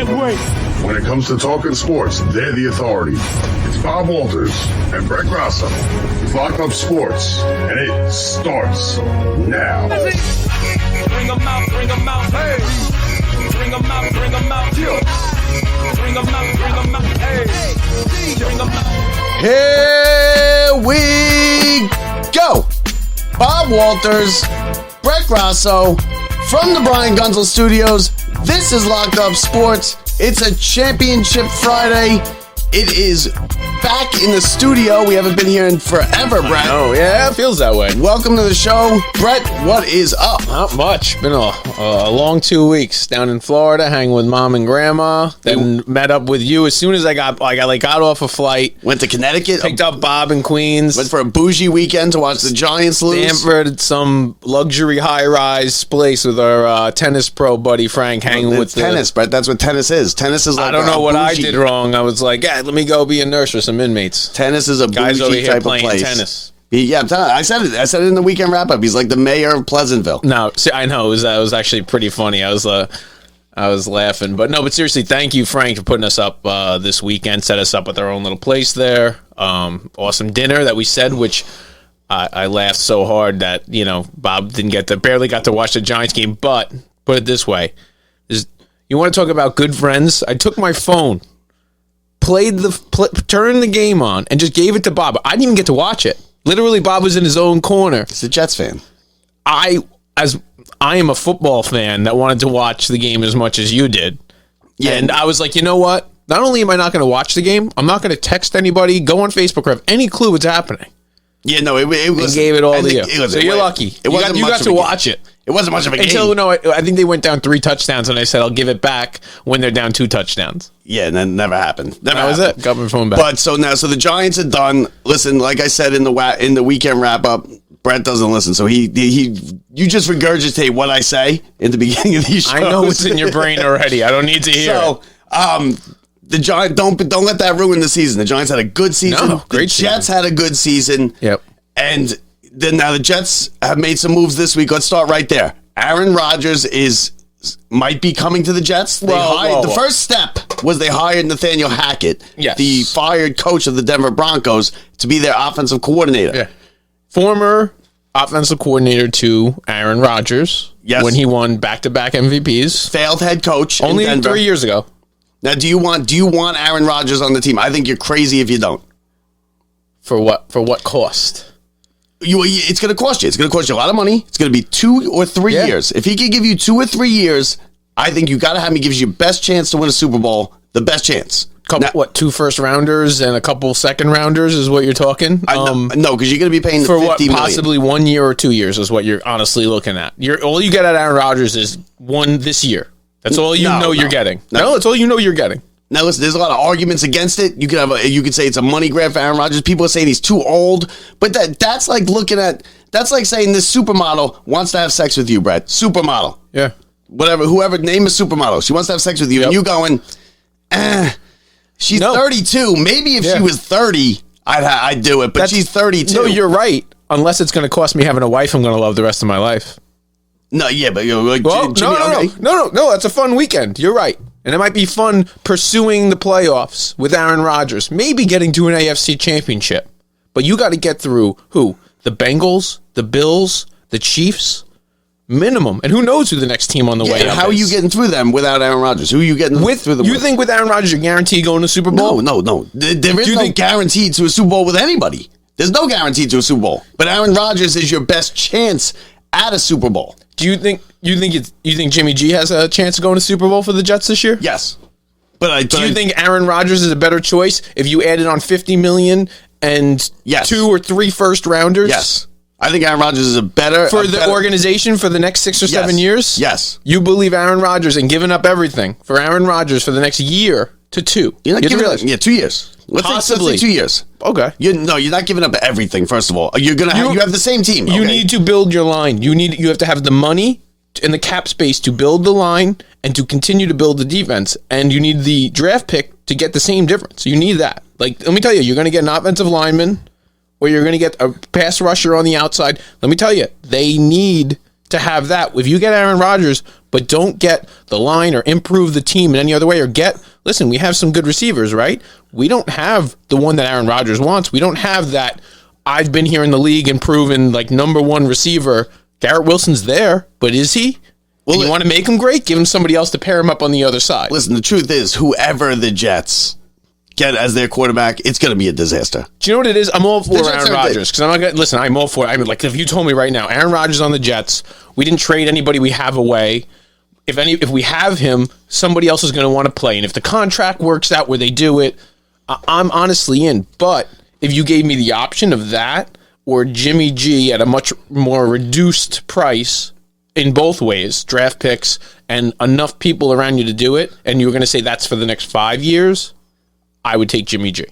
can't wait. When it comes to talking sports, they're the authority. It's Bob Walters and Brett Grasso. It's Locked Up Sports, and it starts now. Bring them out, hey. Bring them out, yeah. Bring them out, hey. Bring them out. Here we go. Bob Walters, Brett Grasso, from the Brian Gunzel Studios. This is Locked Up Sports. It's a Championship Friday. It is back in the studio. We haven't been here in forever, Brett. Oh, yeah, it feels that way. Welcome to the show. Brett, what is up? Not much. Been a long 2 weeks down in Florida, hanging with mom and grandma. Then met up with you as soon as I got off a flight. Went to Connecticut. Picked up Bob in Queens. Went for a bougie weekend to watch the Giants lose. Stanford, some luxury high-rise place with our tennis pro buddy Frank, hanging with tennis, Brett. That's what tennis is. Tennis is like I don't know what I did wrong. I was like, yeah, let me go be a nurse for some inmates. Tennis is a guys over bougie here type playing of place. Tennis. Yeah, I'm telling you, I said it in the weekend wrap-up. He's like the mayor of Pleasantville. No, see, I know. It was actually pretty funny. I was laughing. But seriously, thank you, Frank, for putting us up this weekend. Set us up with our own little place there. Awesome dinner that we said, which I laughed so hard that, Bob barely got to watch the Giants game. But put it this way. You want to talk about good friends? I took my phone, turned the game on, and just gave it to Bob. I didn't even get to watch it. Literally, Bob was in his own corner. He's a Jets fan. I am a football fan that wanted to watch the game as much as you did. Yeah. And I was like, you know what? Not only am I not going to watch the game, I'm not going to text anybody, go on Facebook, or have any clue what's happening. Yeah, no, it was. Gave it all to you. So you're lucky. You got to watch it. It wasn't much of a game. I think they went down 3 touchdowns, and I said I'll give it back when they're down 2 touchdowns. Yeah, and that never happened. That was it. Got my phone back. But so the Giants are done. Listen, like I said in the weekend wrap up, Brett doesn't listen, so you just regurgitate what I say in the beginning of these shows. I know it's in your brain already. I don't need to hear it. The Giants don't let that ruin the season. The Giants had a good season. No, great season. The Jets had a good season. Yep. And then now the Jets have made some moves this week. Let's start right there. Aaron Rodgers might be coming to the Jets. The first step was they hired Nathaniel Hackett, the fired coach of the Denver Broncos, to be their offensive coordinator. Yeah. Former offensive coordinator to Aaron Rodgers. Yes. When he won back-to-back MVPs. Failed head coach. Only in Denver. 3 years ago. Now, do you want Aaron Rodgers on the team? I think you're crazy if you don't. For what cost? It's going to cost you. It's going to cost you a lot of money. It's going to be 2 or 3 years. If he can give you 2 or 3 years, I think you got to have him. He gives you best chance to win a Super Bowl. The best chance. 2 first rounders and a couple second rounders is what you're talking? No, because you're going to be paying for $50 million. Possibly 1 year or 2 years is what you're honestly looking at. All you get at Aaron Rodgers is one this year. That's all you're getting. No, that's all you know you're getting. Now listen, there's a lot of arguments against it. You could say it's a money grab for Aaron Rodgers. People are saying he's too old, but that's like saying this supermodel wants to have sex with you, Brett. Supermodel. Yeah. Whoever, name a supermodel. She wants to have sex with you, and you going, she's 32. Maybe if she was 30, I'd do it, but she's 32. No, you're right. Unless it's going to cost me having a wife I'm going to love the rest of my life. No, yeah, but you're like, No, that's a fun weekend. You're right. And it might be fun pursuing the playoffs with Aaron Rodgers, maybe getting to an AFC championship. But you got to get through who? The Bengals, the Bills, the Chiefs, minimum. And who knows who the next team on the way up how is. are you getting through them without Aaron Rodgers? Who are you getting through them with? Think with Aaron Rodgers you're guaranteed going to the Super Bowl? No. There is no guarantee to a Super Bowl with anybody. There's no guarantee to a Super Bowl. But Aaron Rodgers is your best chance at a Super Bowl. Do you think Jimmy G has a chance of going to Super Bowl for the Jets this year? Yes. Do you think Aaron Rodgers is a better choice if you added on $50 million and 2 or 3 first rounders? Yes. I think Aaron Rodgers is a better organization for the next 6 or 7 years? Yes. You believe Aaron Rodgers and giving up everything for Aaron Rodgers for the next year to 2. You're not giving up 2 years. Let's say 2 years. Okay. You're not giving up everything. First of all, you have the same team. You need to build your line. You have to have the money and the cap space to build the line and to continue to build the defense. And you need the draft pick to get the same difference. You need that. Like, let me tell you, you're going to get an offensive lineman or you're going to get a pass rusher on the outside. Let me tell you, they need to have that. If you get Aaron Rodgers, but don't get the line or improve the team in any other way, or listen, we have some good receivers, right? We don't have the one that Aaron Rodgers wants. We don't have that I've been here in the league and proven like number one receiver. Garrett Wilson's there, but is he? Well, you want to make him great? Give him somebody else to pair him up on the other side. Listen, the truth is, whoever the Jets get as their quarterback, it's going to be a disaster. Do you know what it is? I'm all for Aaron Rodgers because I'm not going to listen. I'm all for it. I mean, like if you told me right now, Aaron Rodgers on the Jets, we didn't trade anybody we have away. If we have him, somebody else is going to want to play, and if the contract works out where they do it, I'm honestly in. But if you gave me the option of that or Jimmy G at a much more reduced price in both ways, draft picks and enough people around you to do it, and you were going to say that's for the next 5 years, I would take Jimmy G.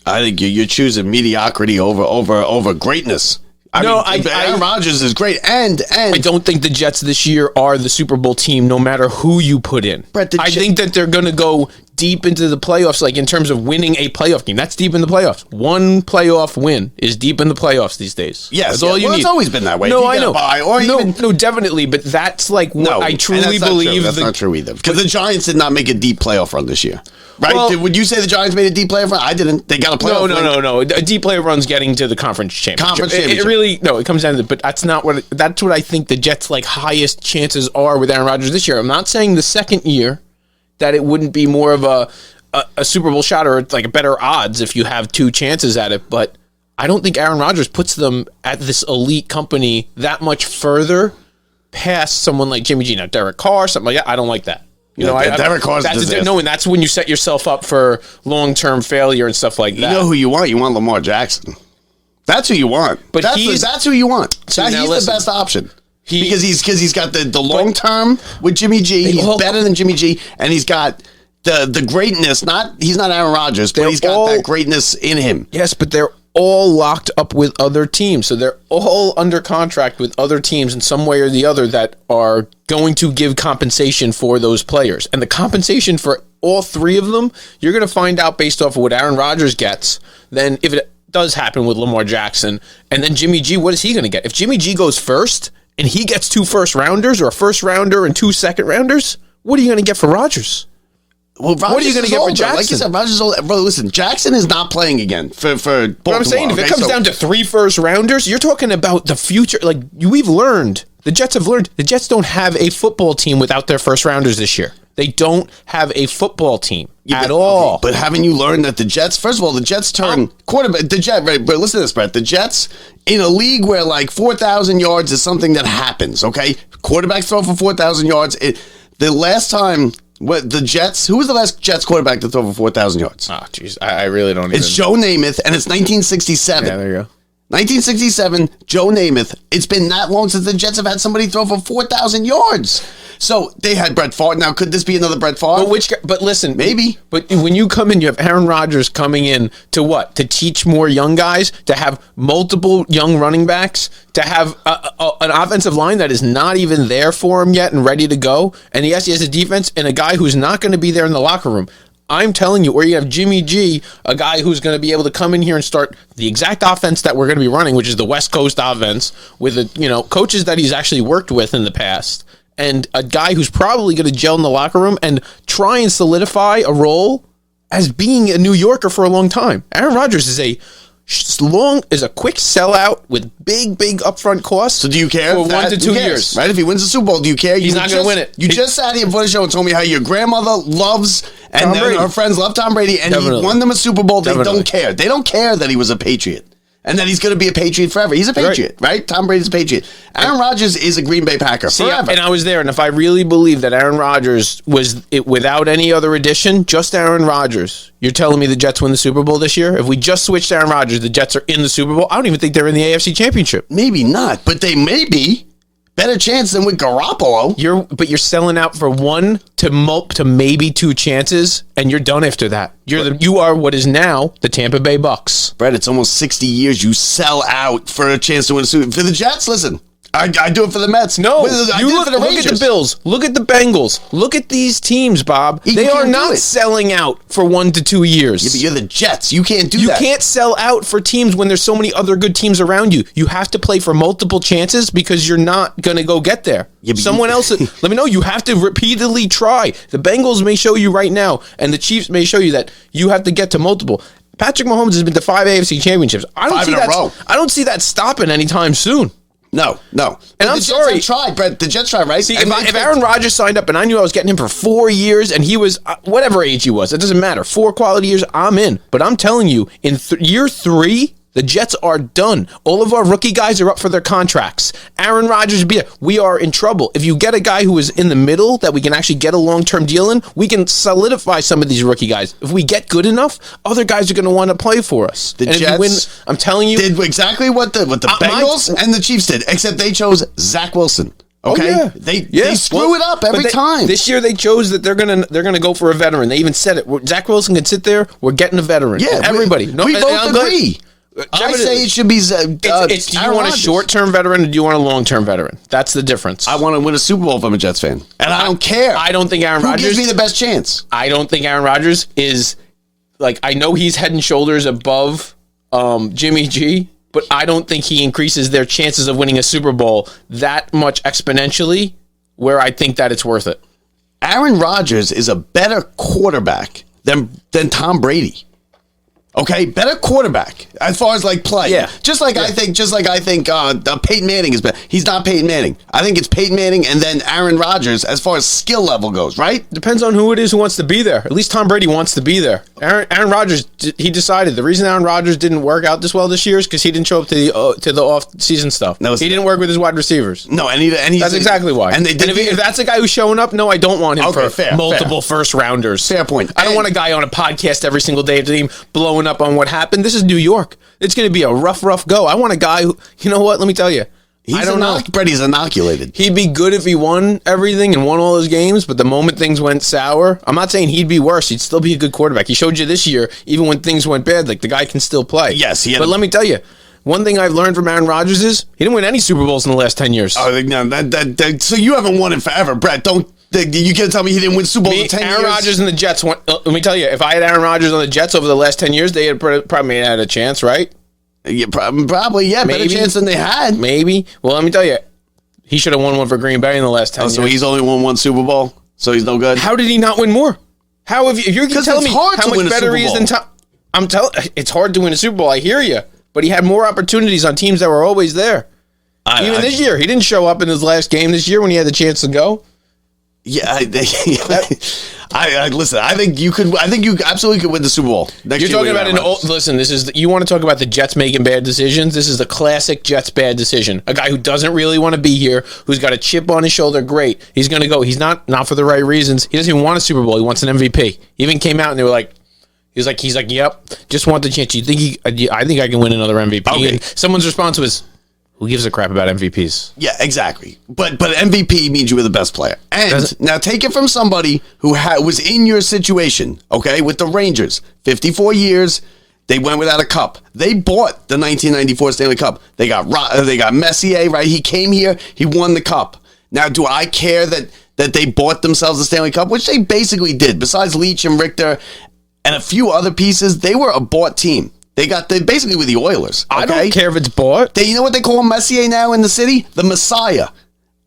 I think you're choosing mediocrity over greatness. Aaron Rodgers is great, and I don't think the Jets this year are the Super Bowl team, no matter who you put in. Brett, I think that they're going to go deep into the playoffs, like in terms of winning a playoff game. That's deep in the playoffs. One playoff win is deep in the playoffs these days. Yes, that's all you need. It's always been that way. No, I know. No, definitely. But that's like what I truly believe. That's not true either. Because the Giants did not make a deep playoff run this year. Right? Well, would you say the Giants made a deep playoff run? I didn't. They got a playoff run. No. A deep playoff run's getting to the conference championship. It comes down to it. But that's what I think the Jets' like highest chances are with Aaron Rodgers this year. I'm not saying the second year that it wouldn't be more of a Super Bowl shot or like a better odds if you have two chances at it. But I don't think Aaron Rodgers puts them at this elite company that much further past someone like Jimmy G. Now, Derek Carr, something like that. I don't like that. Derek Carr's a disaster. No, and that's when you set yourself up for long-term failure and stuff like that. You know who you want? You want Lamar Jackson. That's who you want. But that's who you want. He's the best option. Because he's got the long term with Jimmy G. He's better than Jimmy G, and he's got the greatness. He's not Aaron Rodgers, but he's got that greatness in him. Yes, but they're all locked up with other teams, so they're all under contract with other teams in some way or the other that are going to give compensation for those players. And the compensation for all three of them, you're going to find out based off of what Aaron Rodgers gets. Then if it does happen with Lamar Jackson, and then Jimmy G, what is he going to get? If Jimmy G goes first and he gets 2 first rounders or a first rounder and 2 second rounders, what are you going to get for Rodgers? Well, what are you going to get for Jackson? Like you said, Rodgers is old. Bro, listen, Jackson is not playing again for Baltimore. But I'm saying, if it comes down to 3 first rounders, you're talking about the future. Like, we've learned, the Jets have learned, the Jets don't have a football team without their first rounders this year. They don't have a football team at all. Okay, but haven't you learned that the Jets, first of all, the Jets turn quarterback, but listen to this, Brett, the Jets, in a league where like 4,000 yards is something that happens, okay? Quarterbacks throw for 4,000 yards. The last time... What the Jets? Who was the last Jets quarterback to throw for 4,000 yards? Oh, jeez, I really don't. It's Joe Namath, and it's 1967. Yeah, there you go. 1967, Joe Namath. It's been that long since the Jets have had somebody throw for 4,000 yards. So they had Brett Favre. Now, could this be another Brett Favre? But listen, maybe. But when you come in, you have Aaron Rodgers coming in to what? To teach more young guys, to have multiple young running backs, to have an offensive line that is not even there for him yet and ready to go. And yes, he has a defense and a guy who's not going to be there in the locker room. I'm telling you, or you have Jimmy G, a guy who's going to be able to come in here and start the exact offense that we're going to be running, which is the West Coast offense, with coaches that he's actually worked with in the past, and a guy who's probably going to gel in the locker room and try and solidify a role as being a New Yorker for a long time. Aaron Rodgers is a quick sellout with big upfront costs. So do you care for 1 to 2 years? Right? If he wins the Super Bowl, do you care? He's not going to win it. You just sat here before the show and told me how your grandmother loves and her friends love Tom Brady, and he won them a Super Bowl. They don't care. They don't care that he was a Patriot and that he's going to be a Patriot forever. He's a Patriot, right? Tom Brady's a Patriot. Aaron Rodgers is a Green Bay Packer forever. And I was there, and if I really believe that Aaron Rodgers was it without any other addition, just Aaron Rodgers, you're telling me the Jets win the Super Bowl this year? If we just switched Aaron Rodgers, the Jets are in the Super Bowl? I don't even think they're in the AFC Championship. Maybe not, but they may be. Better chance than with Garoppolo. You're selling out for 1 to maybe 2 chances, and you're done after that. You are what is now the Tampa Bay Bucks. Brett, it's almost 60 years you sell out for a chance to win a Super Bowl. For the Jets, listen, I do it for the Mets. No, I you did it look, for the look at Rangers. the Bills. Look at the Bengals. Look at these teams, Bob. You They are can't do not it. selling out for 1 to 2 years. Yeah, but you're the Jets. You can't do You that. can't sell out for teams when there's so many other good teams around you. You have to play for multiple chances because you're not going to go get there. Yeah, but Someone you- else, let me know. You have to repeatedly try. The Bengals may show you right now, and the Chiefs may show you that you have to get to multiple. Patrick Mahomes has been to 5 AFC championships. I don't 5 see in a that. row. I don't see that stopping anytime soon. No. But And I'm the Jets sorry. have tried, Brett. The Jets tried, right? See, And if Aaron Rodgers signed up and I knew I was getting him for 4 years and he was whatever age he was, it doesn't matter. 4 quality years, I'm in. But I'm telling you, in year 3, the Jets are done. All of our rookie guys are up for their contracts. Aaron Rodgers, we are in trouble. If you get a guy who is in the middle that we can actually get a long-term deal in, we can solidify some of these rookie guys. If we get good enough, other guys are going to want to play for us. The And if Jets you win, I'm telling you, did exactly what the Bengals and the Chiefs did, except they chose Zach Wilson. Okay, Oh, yeah. They screw it up every But time. This year they chose that they're gonna go for a veteran. They even said it. Zach Wilson can sit there. We're getting a veteran. Yeah, everybody. We and both I'm glad- agree. I say it should be. do you Aaron want a Rodgers. short-term veteran or do you want a long-term veteran? That's the difference. I want to win a Super Bowl if I'm a Jets fan, and I don't care. I don't think Aaron Who Rodgers. gives me the best chance? I don't think Aaron Rodgers is like. I know he's head and shoulders above Jimmy G, but I don't think he increases their chances of winning a Super Bowl that much exponentially. Where I think that it's worth it. Aaron Rodgers is a better quarterback than Tom Brady. Okay, better quarterback as far as like play. Yeah. Just like I think Peyton Manning is better. He's not Peyton Manning. I think it's Peyton Manning and then Aaron Rodgers as far as skill level goes, right? Depends on who it is who wants to be there. At least Tom Brady wants to be there. Aaron Rodgers, he decided the reason Aaron Rodgers didn't work out this well this year is because he didn't show up to the off-season stuff. No, he didn't work with his wide receivers. No, and he's That's exactly why. And they did. if that's a guy who's showing up, no, I don't want him Okay, for fair, multiple first rounders. Fair point. I don't And- want a guy on a podcast every single day of the team blowing up on what happened. This is New York. It's going to be a rough go. I want a guy who, you know what? Let me tell you. I don't know. Brady's inoculated. He'd be good if he won everything and won all his games, but the moment things went sour, I'm not saying he'd be worse. He'd still be a good quarterback. He showed you this year, even when things went bad, like the guy can still play. Yes, he had but a- let me tell you, one thing I've learned from Aaron Rodgers is he didn't win any Super Bowls in the last 10 years. Oh, no, so you haven't won it forever, Brett. You can't tell me he didn't win Super Bowls in 10 Aaron years. Rodgers and the Jets won. Let me tell you, if I had Aaron Rodgers on the Jets over the last 10 years, they had probably had a chance, right? Yeah, probably, yeah. Better Maybe. chance than they had. Maybe. Well, let me tell you, he should have won one for Green Bay in the last 10 years. So he's only won one Super Bowl, so he's no good. How did he not win more? How have you? If you're 'Cause telling it's me hard how to much win a better Super he is Bowl. than Tom, I'm telling. It's hard to win a Super Bowl. I hear you, but he had more opportunities on teams that were always there. Even this year, he didn't show up in his last game this year when he had the chance to go. Yeah, I listen. I think you could. I think you absolutely could win the Super Bowl. Next You're year talking with about Aaron an old. Rodgers. Listen, this is. You want to talk about the Jets making bad decisions? This is the classic Jets bad decision. A guy who doesn't really want to be here, who's got a chip on his shoulder. Great, he's going to go. He's not for the right reasons. He doesn't even want a Super Bowl. He wants an MVP. He even came out and they were like. He's like, yep. Just want the chance. You think I think I can win another MVP. Okay. And someone's response was, "Who gives a crap about MVPs?" Yeah, exactly. But MVP means you were the best player. And now take it from somebody who was in your situation. Okay, with the Rangers, 54 years. They went without a cup. They bought the 1994 Stanley Cup. They got Messier, right? He came here. He won the cup. Now, do I care that they bought themselves the Stanley Cup, which they basically did? Besides Leach and Richter and a few other pieces, they were a bought team. They basically were the Oilers. Okay? I don't care if it's bought. You know what they call Messier now in the city? The Messiah.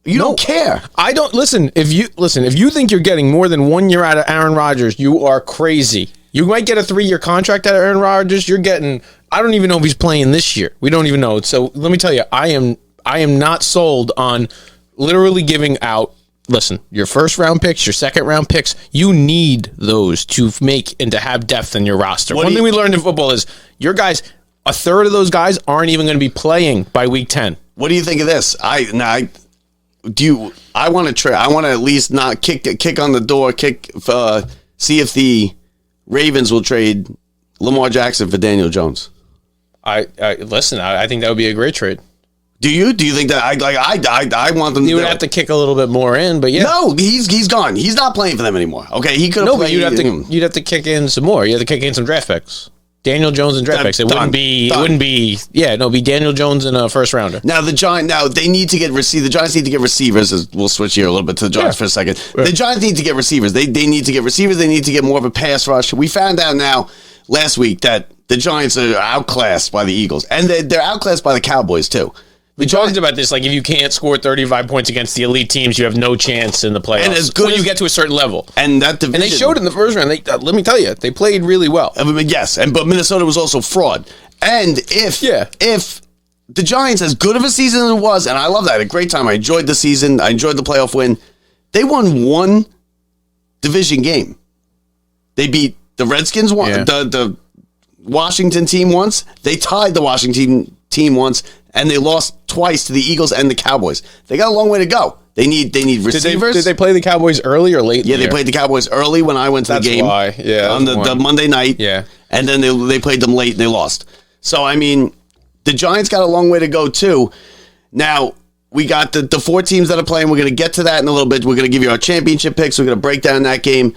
You don't care. I don't listen. If you think you're getting more than 1 year out of Aaron Rodgers, you are crazy. You might get a 3-year contract out of Aaron Rodgers. You're getting. I don't even know if he's playing this year. We don't even know. So let me tell you, I am not sold on literally giving out. Listen, your first round picks, your second round picks, you need those to make and to have depth in your roster. One thing we learned in football is your guys, a third of those guys aren't even going to be playing by week 10. What do you think of this? I want to try. I want to at least not kick on the door. See if the Ravens will trade Lamar Jackson for Daniel Jones. I think that would be a great trade. Do you think that I want them? You would have to kick a little bit more in, but yeah. No, he's gone. He's not playing for them anymore. Okay, he could. No, but you'd have to kick in some more. You have to kick in some draft picks. Daniel Jones and draft picks. It wouldn't be. Yeah, no, it'd be Daniel Jones and a first rounder. Now they need to get the Giants need to get receivers. We'll switch here a little bit to the Giants for a second. Yeah. The Giants need to get receivers. They need to get receivers. They need to get more of a pass rush. We found out now last week that the Giants are outclassed by the Eagles, and they're outclassed by the Cowboys too. We talked about this, like if you can't score 35 points against the elite teams, you have no chance in the playoffs. And as good when you get to a certain level, and that division, and they showed in the first round. Let me tell you, they played really well. I mean, yes, but Minnesota was also fraud. And if the Giants, as good of a season as it was, and I love that, I had a great time. I enjoyed the season. I enjoyed the playoff win. They won one division game. They beat the Redskins the Washington team once. They tied the Washington team once. And they lost twice to the Eagles and the Cowboys. They got a long way to go. They need receivers. Did they play the Cowboys early or late? Yeah, they played the Cowboys early when I went to the game. That's why. Yeah, on the Monday night. Yeah. And then they played them late and they lost. So, I mean, the Giants got a long way to go, too. Now, we got the 4 teams that are playing. We're going to get to that in a little bit. We're going to give you our championship picks. We're going to break down that game.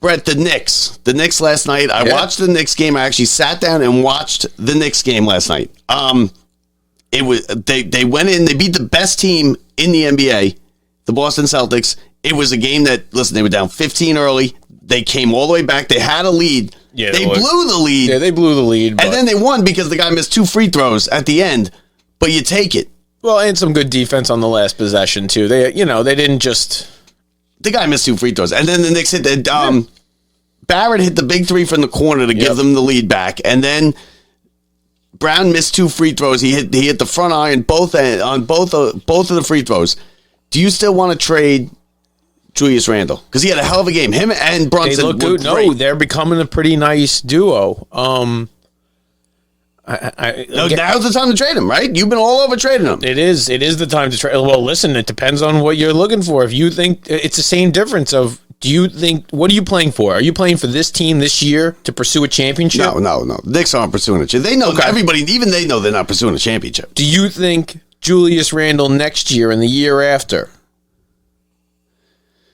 Brett, the Knicks. The Knicks last night. I watched the Knicks game. I actually sat down and watched the Knicks game last night. It was they went in. They beat the best team in the NBA, the Boston Celtics. It was a game that, listen, they were down 15 early. They came all the way back. They had a lead. Yeah, they blew the lead. Yeah, they blew the lead. And then they won because the guy missed 2 free throws at the end. But you take it. Well, and some good defense on the last possession too. They didn't just. The guy missed 2 free throws, and then the Knicks hit the. Barrett hit the big 3 from the corner to give them the lead back, and then Brown missed 2 free throws. He hit the front iron on both of the free throws. Do you still want to trade Julius Randle? Because he had a hell of a game. Him and Brunson. They look good. No, they're becoming a pretty nice duo. Now's the time to trade him, right? You've been all over trading him. It is the time to trade. Well, listen, it depends on what you're looking for. If you think it's the same difference of. What are you playing for? Are you playing for this team this year to pursue a championship? No. The Knicks aren't pursuing a championship. They know, everybody, even they know they're not pursuing a championship. Do you think Julius Randle next year and the year after,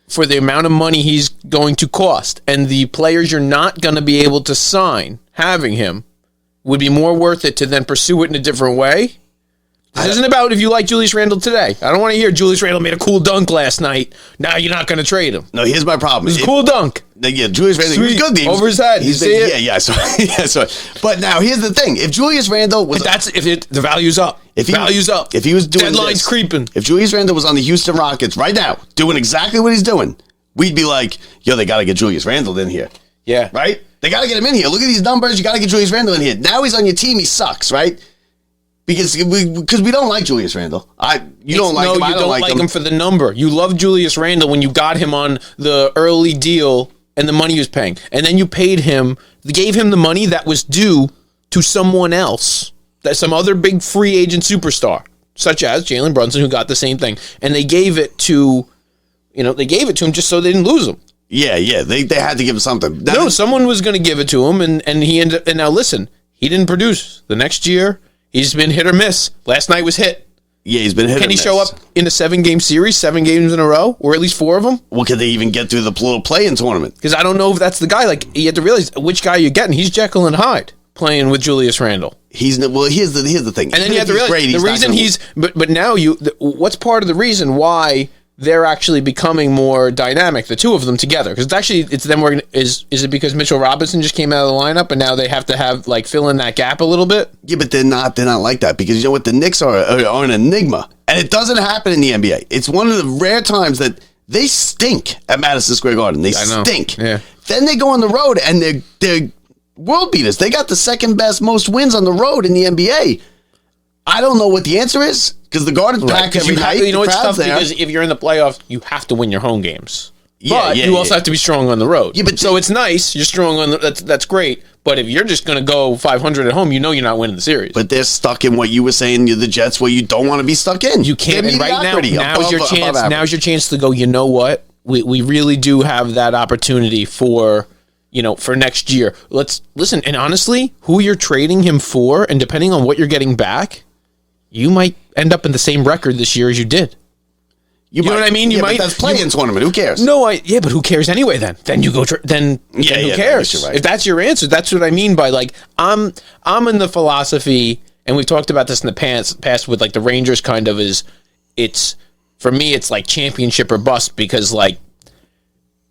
for the amount of money he's going to cost and the players you're not going to be able to sign, having him, would be more worth it to then pursue it in a different way? This isn't about if you like Julius Randle today. I don't want to hear Julius Randle made a cool dunk last night. Now you're not going to trade him. No, here's my problem. It was a cool dunk. Yeah, Julius Randle was good. Over his head. He's see it? Yeah. So, but now here's the thing: if Julius Randle was, the value's up. If he was doing deadline's creeping. If Julius Randle was on the Houston Rockets right now, doing exactly what he's doing, we'd be like, yo, they got to get Julius Randle in here. Yeah. Right? They got to get him in here. Look at these numbers. You got to get Julius Randle in here. Now he's on your team. He sucks, right? Because we don't like Julius Randle. You don't like him. I don't like him for the number. You love Julius Randle when you got him on the early deal and the money he was paying. And then you gave him the money that was due to someone else, that some other big free agent superstar, such as Jalen Brunson, who got the same thing. And they gave it to him just so they didn't lose him. Yeah. They had to give him something. Someone was going to give it to him, and he ended up, and now listen, he didn't produce. The next year, he's been hit or miss. Last night was hit. Yeah, he's been hit or miss. Can he show up in a 7-game series, 7 games in a row, or at least 4 of them? Well, can they even get through the little play-in tournament? Because I don't know if that's the guy. Like, you have to realize which guy you're getting. He's Jekyll and Hyde playing with Julius Randle. Here's the thing. And then you have to realize the reason but now what's part of the reason why they're actually becoming more dynamic, the two of them together? Because it's them working. Is it because Mitchell Robinson just came out of the lineup and now they have to fill in that gap a little bit? Yeah, but they're not like that, because you know what, the Knicks are an enigma, and it doesn't happen in the NBA. It's one of the rare times that they stink at Madison Square Garden. They stink. Yeah. Then they go on the road and they're world beaters. They got the second best most wins on the road in the NBA. I don't know what the answer is, because the Garden's packed every night. You know, it's tough because if you're in the playoffs, you have to win your home games. But you also have to be strong on the road. Yeah, so it's nice. You're strong on that's great. But if you're just going to go 500 at home, you know you're not winning the series. But they're stuck in what you were saying, the Jets, where you don't want to be stuck in. You can't. And right now's your chance. Now's your chance to go, you know what? We really do have that opportunity for next year. Let's listen. And honestly, who you're trading him for, and depending on what you're getting back, you might end up in the same record this year as you did. You know what I mean? You might. But that's play-in tournament. Who cares? No, yeah, but who cares anyway? Then you go. Then who cares? Right. If that's your answer, that's what I mean by like I'm in the philosophy, and we've talked about this in the past with like the Rangers. Kind of it's for me, it's like championship or bust because like.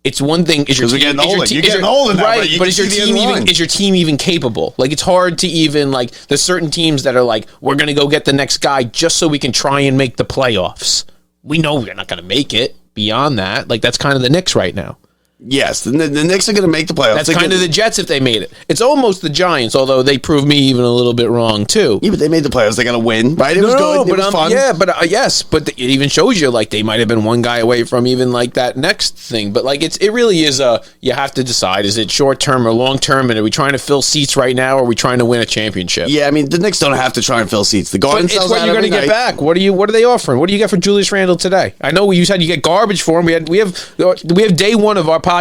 It's one thing. Is your team getting older? You're getting older now, right? But is your team even capable? Like it's hard to even like. There's certain teams that are like, we're gonna go get the next guy just so we can try and make the playoffs. We know we're not gonna make it beyond that. Like that's kind of the Knicks right now. Yes, the Knicks are going to make the playoffs. That's kind of the Jets if they made it. It's almost the Giants, although they proved me even a little bit wrong too. Yeah, but they made the playoffs. They got to win, right? It was good. It was fun. Yeah, but yes, but it even shows you like they might have been one guy away from even like that next thing. But like it really is you have to decide: is it short term or long term? And are we trying to fill seats right now, or are we trying to win a championship? Yeah, I mean the Knicks don't have to try and fill seats. The Garden it's what you're going to get back. What are they offering? What do you get for Julius Randle today? I know you said you get garbage for him. We have day one of our podcast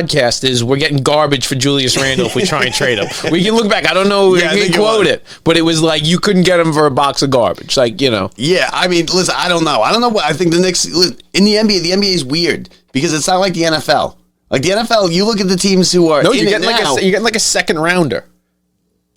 is. We're getting garbage for Julius Randle if we try and trade him. We can look back. I don't know. Yeah, we can quote it, but it was like you couldn't get him for a box of garbage. Like Yeah, I mean, listen. I don't know. I think the Knicks in the NBA. The NBA is weird because it's not like the NFL. Like the NFL, you look at the teams who are you're getting like a second rounder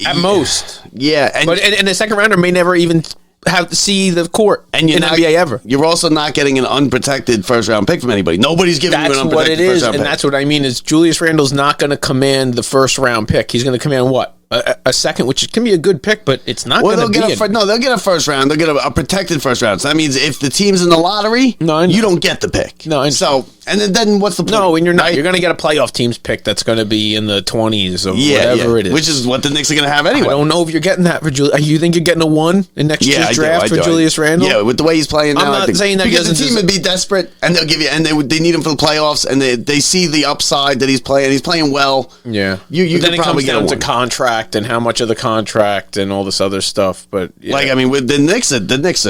at most. Yeah, and the second rounder may never even have to see the court and in NBA ever. You're also not getting an unprotected first round pick from anybody. Nobody's giving you an unprotected first round pick. And that's what I mean is Julius Randle's not going to command the first round pick. He's going to command what? A second, which can be a good pick, but it's not going to be. They'll get a first round. They'll get a protected first round. So that means if the team's in the lottery, you don't get the pick. No, so and then what's the point? No, and you're not. Right? You're going to get a playoff team's pick that's going to be in the 20s or whatever it is, which is what the Knicks are going to have anyway. I don't know if you're getting that for Julius. You think you're getting a 1 in next year's draft for Julius Randle? Yeah, with the way he's playing now. I'm not saying that because the team would be desperate and they'll give you and they need him for the playoffs and they see the upside that he's playing. He's playing well. Yeah, you then it probably comes down to contract and how much of the contract and all this other stuff. But I mean, with the Knicks,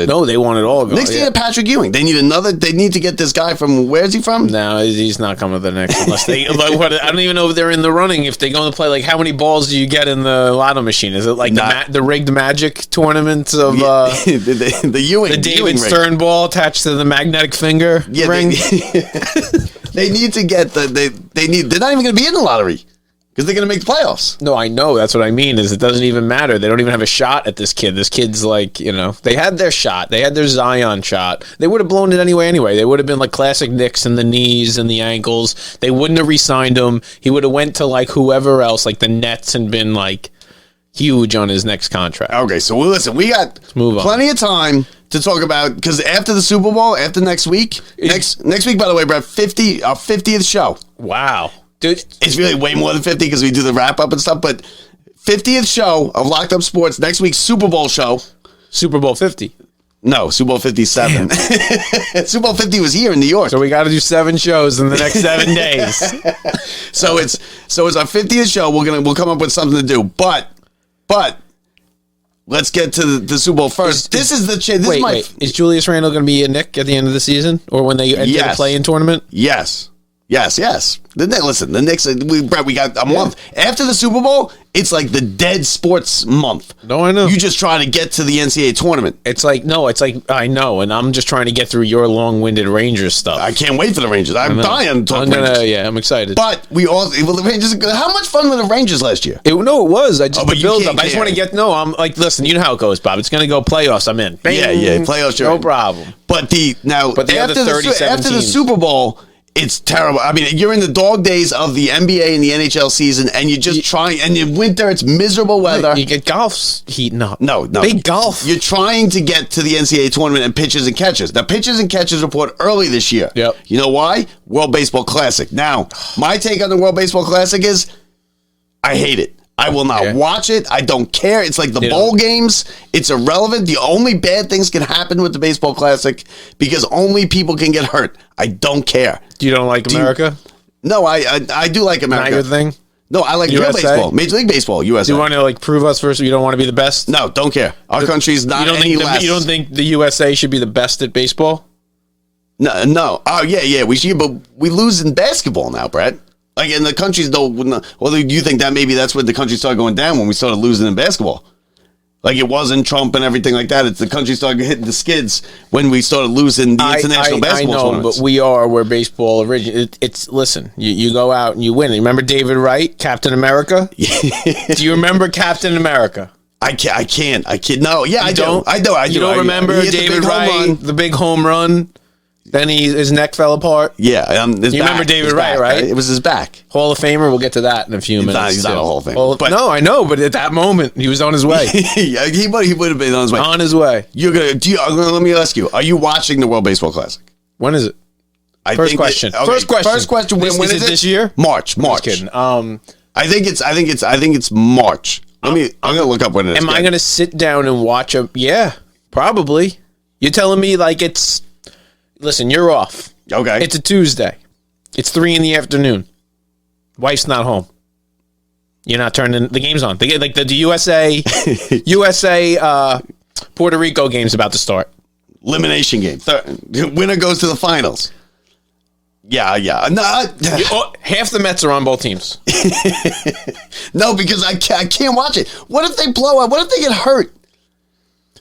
no, they want it all. Knicks need a Patrick Ewing. They need another. They need to get this guy from where's he from? No, he's not coming to the Knicks unless they. I don't even know if they're in the running. If they go to play, like how many balls do you get in the lotto machine? Is it like the rigged magic tournament of the Ewing, the David Stern ball attached to the magnetic finger ring? They need to get they're not even going to be in the lottery. Because they're going to make the playoffs. No, I know. That's what I mean, is it doesn't even matter. They don't even have a shot at this kid. This kid's like, they had their shot. They had their Zion shot. They would have blown it anyway. They would have been like classic Knicks in the knees and the ankles. They wouldn't have re-signed him. He would have went to like whoever else, like the Nets, and been like huge on his next contract. Okay, so listen, we got plenty of time to talk about, because after the Super Bowl, after next week, next week, by the way, Brett, our 50th show. Wow. Dude, it's really way more than 50 because we do the wrap up and stuff, but 50th show of Locked Up Sports, next week's Super Bowl show. Super Bowl 50. No, Super Bowl 57. Super Bowl 50 was here in New York. So we got to do 7 shows in the next 7 days. So it's our 50th show. We'll come up with something to do, but let's get to the Super Bowl first. Is Julius Randle going to be a Knick at the end of the season or when they enter the play-in tournament? Yes. Listen, the Knicks, we got a month. After the Super Bowl, it's like the dead sports month. No, I know. You just try to get to the NCAA tournament. I know, and I'm just trying to get through your long-winded Rangers stuff. I can't wait for the Rangers. I'm dying to talk Rangers. Yeah, I'm excited. But the Rangers, how much fun were the Rangers last year? It was. I just build up. I just want to get, I'm like, listen, you know how it goes, Bob. It's going to go playoffs. I'm in. Bang. Yeah, playoffs. No problem. But after the Super Bowl, it's terrible. I mean, you're in the dog days of the NBA and the NHL season, and you're just trying. And in winter, it's miserable weather. You get golf's heating up. No. Big golf. You're trying to get to the NCAA tournament and pitchers and catchers. The pitchers and catchers report early this year. Yep. You know why? World Baseball Classic. Now, my take on the World Baseball Classic is I hate it. I will not watch it. I don't care. It's like the bowl games. It's irrelevant. The only bad things can happen with the Baseball Classic because only people can get hurt. I don't care. You don't like America? No, I do like America. Not your thing? No, I like real baseball. Major League Baseball, USA. Do you want to prove us first? You don't want to be the best? No, don't care. Our country's not any less. You don't think the USA should be the best at baseball? No. Oh, yeah. We should, but we lose in basketball now, Brett. Like, and the countries don't. Well, do you think that maybe that's when the country started going down when we started losing in basketball? Like it wasn't Trump and everything like that. It's the country started hitting the skids when we started losing the international basketball tournaments. But we are where baseball originated. It's listen, you go out and you win. Remember David Wright, Captain America? Do you remember Captain America? I can't. No, yeah, I do. You don't remember David Wright, the big home run? Then his neck fell apart. Yeah, you remember David Wright, right? It was his back. Hall of Famer. We'll get to that in a few minutes. He's not a Hall of Famer. No, I know, but at that moment, he was on his way. Yeah, he would have been on his way. On his way. Let me ask you: are you watching the World Baseball Classic? When is it? First question. First question. When is it this year? March. Just kidding. I think it's March. I'm gonna look up when it is. Am I gonna sit down and watch a? Yeah, probably. You're telling me like it's. Listen, you're off. Okay. It's a Tuesday. It's 3 p.m. Wife's not home. You're not turning the game's on. The USA Puerto Rico game's about to start. Elimination game. Winner goes to the finals. Yeah. No, half the Mets are on both teams. No, because I can't watch it. What if they blow up? What if they get hurt?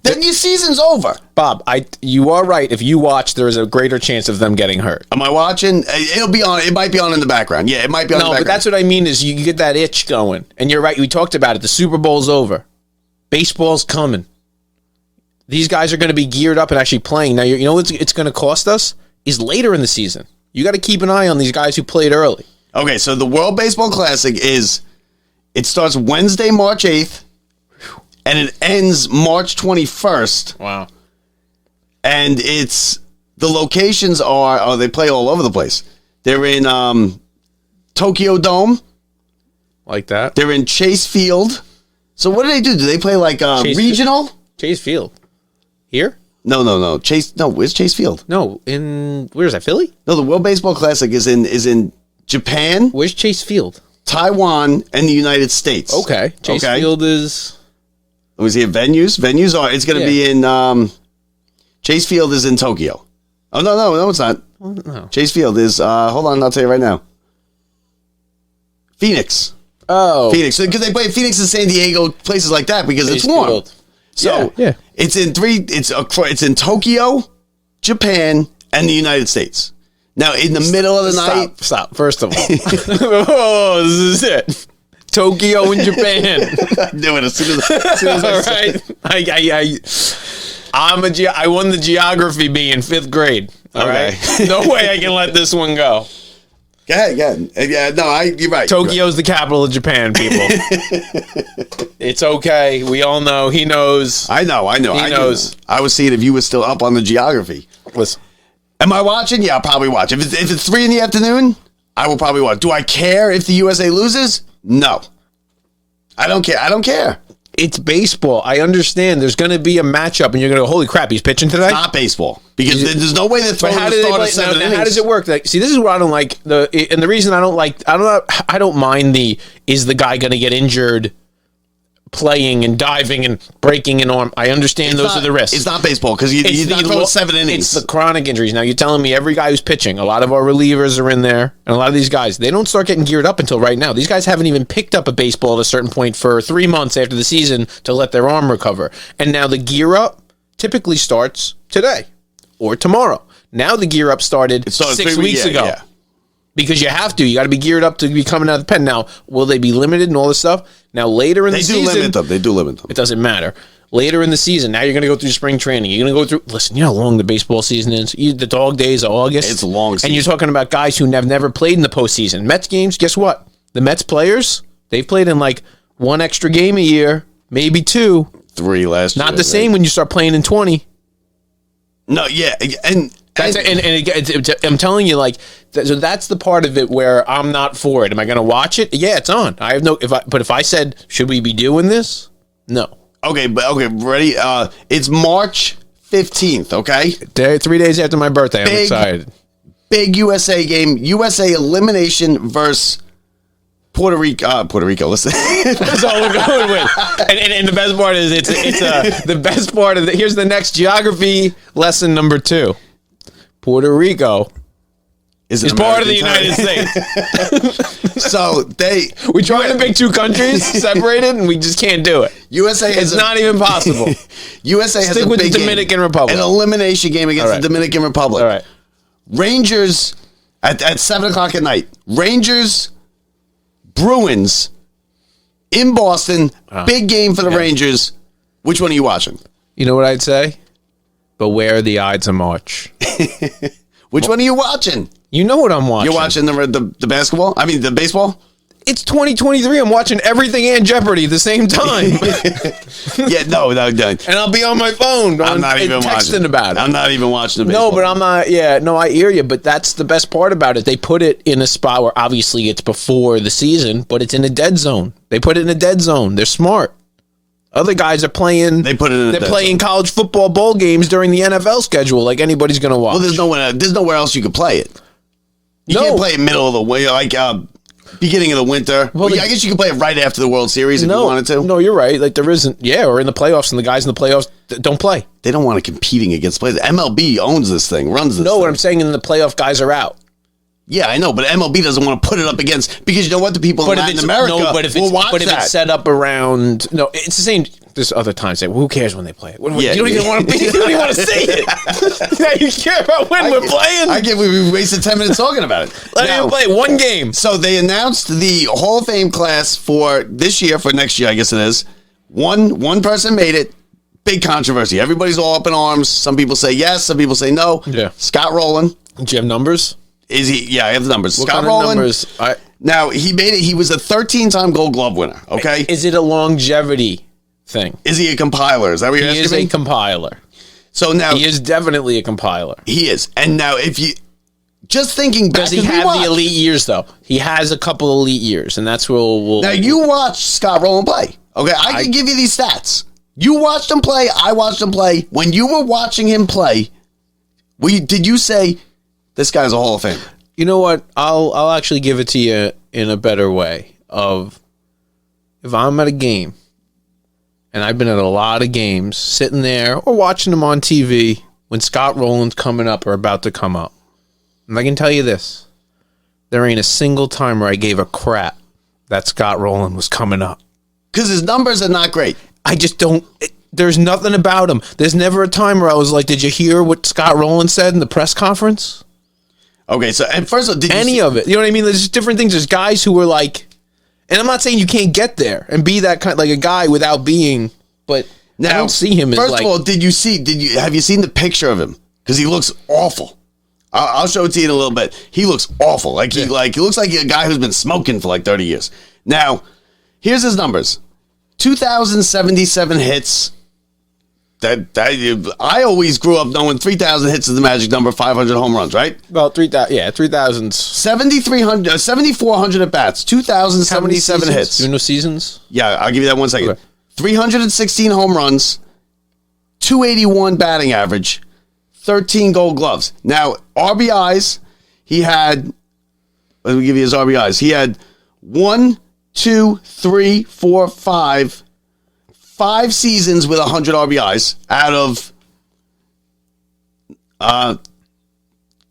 Then your season's over. Bob, you are right. If you watch, there is a greater chance of them getting hurt. Am I watching? It'll be on. It might be on in the background. Yeah, it might be on in the background. No, but that's what I mean is you get that itch going. And you're right. We talked about it. The Super Bowl's over. Baseball's coming. These guys are going to be geared up and actually playing. Now, you know what it's going to cost us? Is later in the season. You got to keep an eye on these guys who played early. Okay, so the World Baseball Classic it starts Wednesday, March 8th. And it ends March 21st. Wow. And the locations they play all over the place. They're in Tokyo Dome. Like that? They're in Chase Field. So what do they do? Do they play like regional? Chase Field. Here? No. Where's Chase Field? No, where's that, Philly? No, the World Baseball Classic is in Japan. Where's Chase Field? Taiwan and the United States. Okay. Chase Field is... Was he at venues? It's going to be in Chase Field is in Tokyo. Oh no, it's not. No. Chase Field is hold on, I'll tell you right now. Phoenix. Oh. Phoenix. Because they play Phoenix and San Diego, places like that because Chase it's warm. Field. So yeah. It's in Tokyo, Japan, and the United States. Now in the middle of the night. Stop. First of all. Oh, this is it. Tokyo and Japan. I knew it as soon as I said it. I won the geography bee in 5th grade. All right. No way I can let this one go. Go ahead. Yeah, no, you're right. Tokyo's the capital of Japan, people. It's okay. We all know. He knows. I know. He knows. I was seeing if you were still up on the geography. Listen. Am I watching? Yeah, I'll probably watch. If it's 3 p.m, I will probably watch. Do I care if the USA loses? No. I don't care. It's baseball. I understand. There's going to be a matchup, and you're going to go, holy crap, he's pitching today? It's not baseball. Because there's no way they're throwing the start of 7 innings. How does it work? See, this is what I don't like. And the reason I don't mind is the guy going to get injured playing and diving and breaking an arm? I understand those are the risks. It's not baseball because you're not throwing 7 innings. It's the chronic injuries. Now, you're telling me every guy who's pitching, a lot of our relievers are in there, and a lot of these guys, they don't start getting geared up until right now. These guys haven't even picked up a baseball at a certain point for 3 months after the season to let their arm recover. And now the gear up typically starts today or tomorrow. Now the gear up started 6 weeks ago. Yeah. Because you have to. You got to be geared up to be coming out of the pen. Now, will they be limited and all this stuff? Now, later in the season... They do limit them. It doesn't matter. Later in the season, now you're going to go through spring training. You're going to go through... Listen, you know how long the baseball season is? The dog days of August. It's a long season. And you're talking about guys who have never played in the postseason. Mets games, guess what? The Mets players, they've played in like 1 extra game a year, maybe 2. 3 last year. Not the same when you start playing in 20. No, yeah. And I'm telling you, like, so that's the part of it where I'm not for it. Am I going to watch it? Yeah, it's on. I have no. But if I said, should we be doing this? No. Okay, ready? It's March 15th. Okay, 3 days after my birthday. I'm excited. Big USA game. USA elimination versus Puerto Rico. Listen, that's all we're going with. And the best part is it's the best part of here's the next geography lesson number 2. Puerto Rico is It's an part of the American United territory. States. So We try to make two countries separated, and we just can't do it. USA It's not even possible. USA has Stick a with big the Dominican Republic. an elimination game against All right. the Dominican Republic. All right. Rangers at 7:00 at night. Rangers, Bruins in Boston. Big game for the Rangers. Which one are you watching? You know what I'd say? Beware the Ides of March. Which one are you watching? You know what I'm watching. You're watching the basketball? I mean, the baseball? It's 2023. I'm watching everything and Jeopardy at the same time. Yeah, no. And I'll be on my phone. I'm not even texting watching. about it. I'm not even watching the baseball. No, but I'm not. Yeah, no, I hear you. But that's the best part about it. They put it in a spot where obviously it's before the season, but it's in a dead zone. They put it in a dead zone. They're smart. Other guys are playing. They put it in a They're dead playing zone. college football bowl games during the NFL schedule, like anybody's going to watch. Well, there's nowhere else you could play it. You No. can't play it middle of the way, like beginning of the winter. Well, I guess you could play it right after the World Series if you wanted to. No, you're right. Like there isn't. Yeah, or in the playoffs, and the guys in the playoffs don't play. They don't want to competing against players. MLB owns this thing, runs this No, thing. what I'm saying in the playoff, guys are out. Yeah, I know, but MLB doesn't want to put it up against because you know what, the people in Latin America will watch if that. it's set up around, no, it's the same. There's other times that who cares when they play it? Yeah, you don't even want to. You don't even want to see it. Yeah, you care about when we're playing. I get we wasted 10 minutes talking about it. Let Now, me play one game. So they announced the Hall of Fame class for this year, for next year, I guess it is. One person made it. Big controversy. Everybody's all up in arms. Some people say yes, some people say no. Yeah. Scott Rolen. Do you have numbers? Is he? Yeah, I have the numbers. What Scott kind of Rolen. numbers? Now, he made it. He was a 13-time Gold Glove winner, okay? Is it a longevity thing? Is he a compiler? Is that what you're He asking is me? a compiler. So now, He is definitely a compiler. he is. And now, if you... Just thinking back... Does he 'cause we have watched- the elite years, though? He has a couple elite years, and that's where we'll... Now, you watched Scott Rolen play, okay? I can give you these stats. You watched him play. I watched him play. When you were watching him play, did you say, this guy's a Hall of Famer? You know what? I'll actually give it to you in a better way. Of if I'm at a game, and I've been at a lot of games, sitting there or watching them on TV when Scott Rolen's coming up or about to come up, and I can tell you this: there ain't a single time where I gave a crap that Scott Rolen was coming up. Because his numbers are not great. I just don't. There's nothing about him. There's never a time where I was like, "Did you hear what Scott Rolen said in the press conference?" Okay, so and first of all, did you Any of it. You know what I mean? There's just different things. There's guys who were like, and I'm not saying you can't get there and be that kind like a guy without being, but I don't see him as first like. of all, have you seen the picture of him? Because he looks awful. I'll show it to you in a little bit. He looks awful. Like he looks like a guy who's been smoking for like 30 years. Now, here's his numbers: 2,077 hits. I always grew up knowing 3,000 hits is the magic number, 500 home runs, right? Well, 3,000, yeah, 3,000. 7,400 at bats, 2,077 hits. Do you know seasons? Yeah, I'll give you that 1 second. Okay. 316 home runs, 281 batting average, 13 Gold Gloves. Now, RBIs, he had, let me give you his RBIs. He had 1, 2, 3, 4, 5 seasons with 100 RBIs out of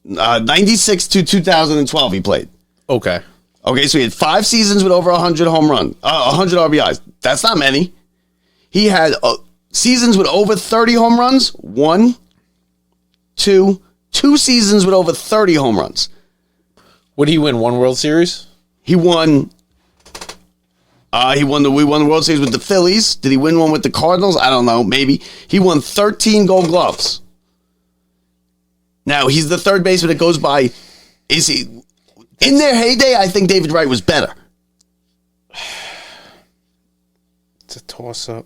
96 to 2012 he played. Okay. Okay, so he had 5 seasons with over 100 100 RBIs. That's not many. He had seasons with over 30 home runs. 1, 2 seasons with over 30 home runs. What did he win? One World Series? He won. We won the World Series with the Phillies. Did he win one with the Cardinals? I don't know. Maybe. He won 13 Gold Gloves. Now, he's the third baseman that goes by. Is he... In their heyday, I think David Wright was better. It's a toss-up.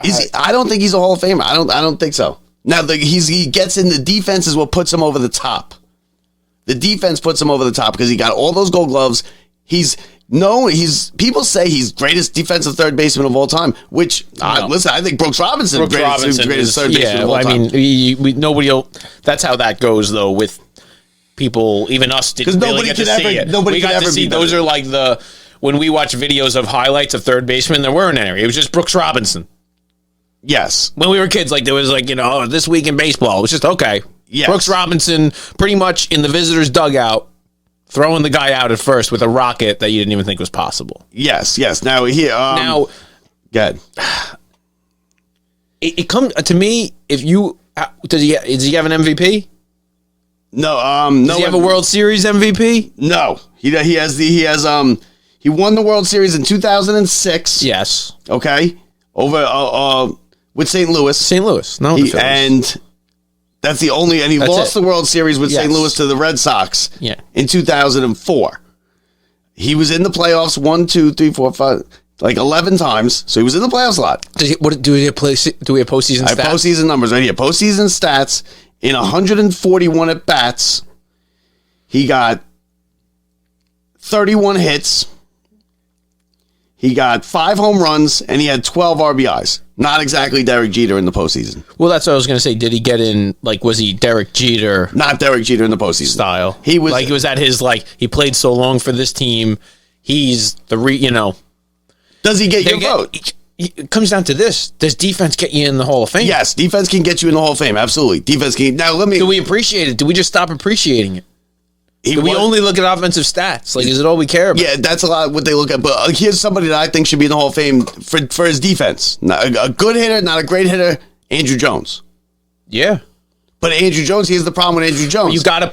I don't think he's a Hall of Famer. I don't think so. Now, he gets in the defense is what puts him over the top. The defense puts him over the top because he got all those Gold Gloves. People say he's greatest defensive third baseman of all time, which, listen, I think Brooks Robinson is greatest third baseman of all time. I mean, nobody will, that's how that goes, though, with people, even us didn't really get to see it. We got to see, those are like when we watch videos of highlights of third basemen, there weren't any. It was just Brooks Robinson. Yes. When we were kids, like there was like, this week in baseball, it was just, okay. Yes. Brooks Robinson pretty much in the visitors' dugout, throwing the guy out at first with a rocket that you didn't even think was possible. Yes. Now here. Good. It comes to me if you does he have an MVP? No. Does he have a World Series MVP? No. He won the World Series in 2006. Yes. Okay. Over with St. Louis. St. Louis. No. And that's the only. And he lost the World Series with St. Louis to the Red Sox. Yeah. In 2004. He was in the playoffs 1, 2, 3, 4, 5. Like 11 times, so he was in the playoffs a lot. Do we have postseason stats? I have postseason numbers right here. Postseason stats in 141 at bats. He got 31 hits. He got 5 home runs, and he had 12 RBIs. Not exactly Derek Jeter in the postseason. Well, that's what I was going to say. Did he get in? Like, was he Derek Jeter? Not Derek Jeter in the postseason style. He was like, it was at his he played so long for this team. He's Does he get your vote? It comes down to this. Does defense get you in the Hall of Fame? Yes, defense can get you in the Hall of Fame. Absolutely. Defense can. Now, let me. Do we appreciate it? Do we just stop appreciating it? Do we only look at offensive stats? Like, is it all we care about? Yeah, that's a lot of what they look at. But here's somebody that I think should be in the Hall of Fame for his defense. Not a good hitter, not a great hitter, Andrew Jones. Yeah. But Andrew Jones, here's the problem with Andrew Jones. You got to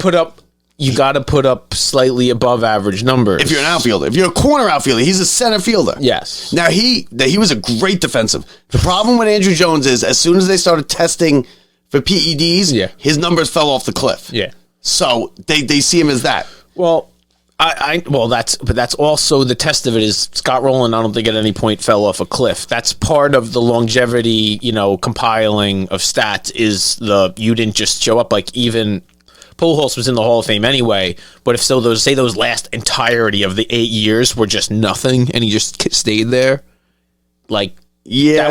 put up slightly above average numbers. If you're an outfielder. If you're a corner outfielder, he's a center fielder. Yes. Now, he was a great defensive. The problem with Andrew Jones is as soon as they started testing for PEDs, his numbers fell off the cliff. Yeah. So they see him as that. Well, that's also the test of it is Scott Rolen, I don't think at any point fell off a cliff. That's part of the longevity, compiling of stats is you didn't just show up. Like even Pujols was in the Hall of Fame anyway, but if those last entirety of the 8 years were just nothing and he just stayed there, that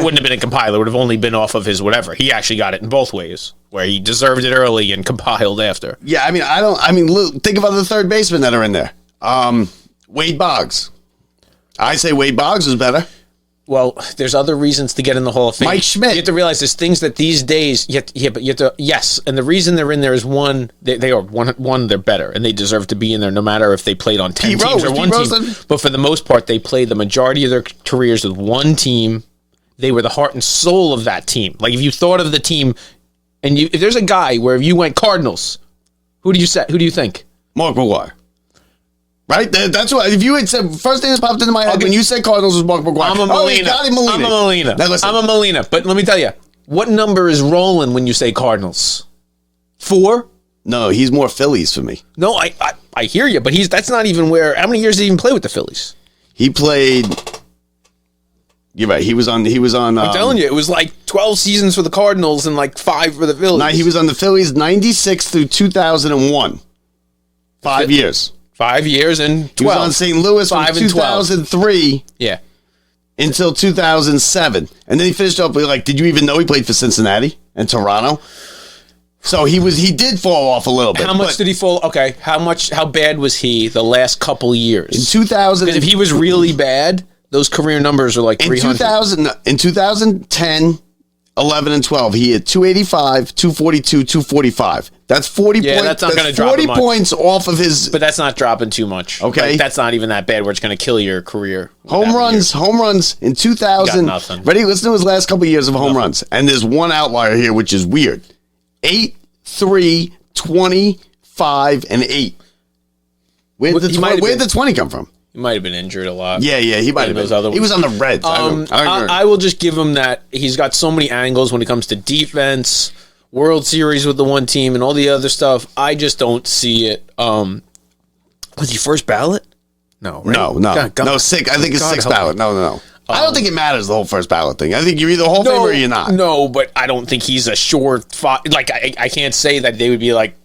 wouldn't have been a compiler. It would have only been off of his whatever. He actually got it in both ways, where he deserved it early and compiled after. Yeah, think of other third basemen that are in there. Wade Boggs. I say Wade Boggs is better. Well, there's other reasons to get in the Hall of Fame. Mike Schmidt. You have to realize there's things that these days, yes, and the reason they're in there is one, they're better, and they deserve to be in there no matter if they played on 10 teams or one team. But for the most part, they played the majority of their careers with one team. They were the heart and soul of that team. Like if you thought of the team, and if there's a guy where if you went Cardinals, who do you think? Mark McGwire. Right? That's what. If you had said first thing that popped into my head when you said Cardinals was Mark McGwire. I'm a Molina. I'm a Molina. But let me tell you, what number is Rolen when you say Cardinals? 4? No, he's more Phillies for me. No, I hear you, but that's not even where. How many years did he even play with the Phillies? He played. You're right. He was on. I'm telling you, it was like 12 seasons for the Cardinals and like 5 for the Phillies. No, he was on the Phillies 96 through 2001. 5 years. 5 years and 12. He was on St. Louis from 2003 until 2007. And then he finished up with did you even know he played for Cincinnati and Toronto? So he did fall off a little bit. How much did he fall? Okay, how bad was he the last couple years? In 2000. Because if he was really bad, those career numbers are like 300. In 2010, 11, and 12, he had 285, 242, 245. That's 40 points. That's not going to drop 40 points off of his. But that's not dropping too much. Okay. That's not even that bad where it's going to kill your career. Home runs in 2000. Nothing. Ready? Listen to his last couple of years of home runs. And there's one outlier here, which is weird. 8, 3, 20, 5, and 8. Where'd the 20 come from? He might have been injured a lot. Yeah, he might have been. He was on the Reds. I will just give him that. He's got so many angles when it comes to defense, World Series with the one team, and all the other stuff. I just don't see it. Was he first ballot? No, right? No. Sick. I think it's sixth ballot. No. I don't think it matters, the whole first ballot thing. I think you're either Hall of Famer or you're not. No, but I don't think he's a sure I can't say that they would be like,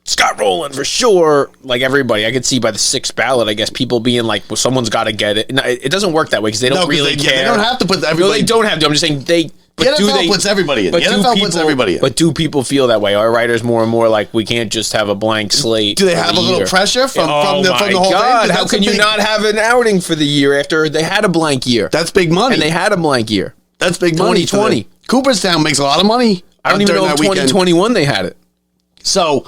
Scott Rolen for sure, like everybody. I could see by the sixth ballot, I guess, people being like, well, someone's got to get it. No, it doesn't work that way because they don't really care. They don't have to put everybody. No, they don't have to. I'm just saying they. The NFL puts everybody in. The NFL puts everybody in. But do people feel that way? Our writers more and more like, we can't just have a blank slate. Do they have a little pressure from the Hall of Fame? How can you not have an outing for the year after they had a blank year? That's big money. And they had a blank year. That's big money. 2020. Cooperstown makes a lot of money. I don't even know if 2021 they had it. So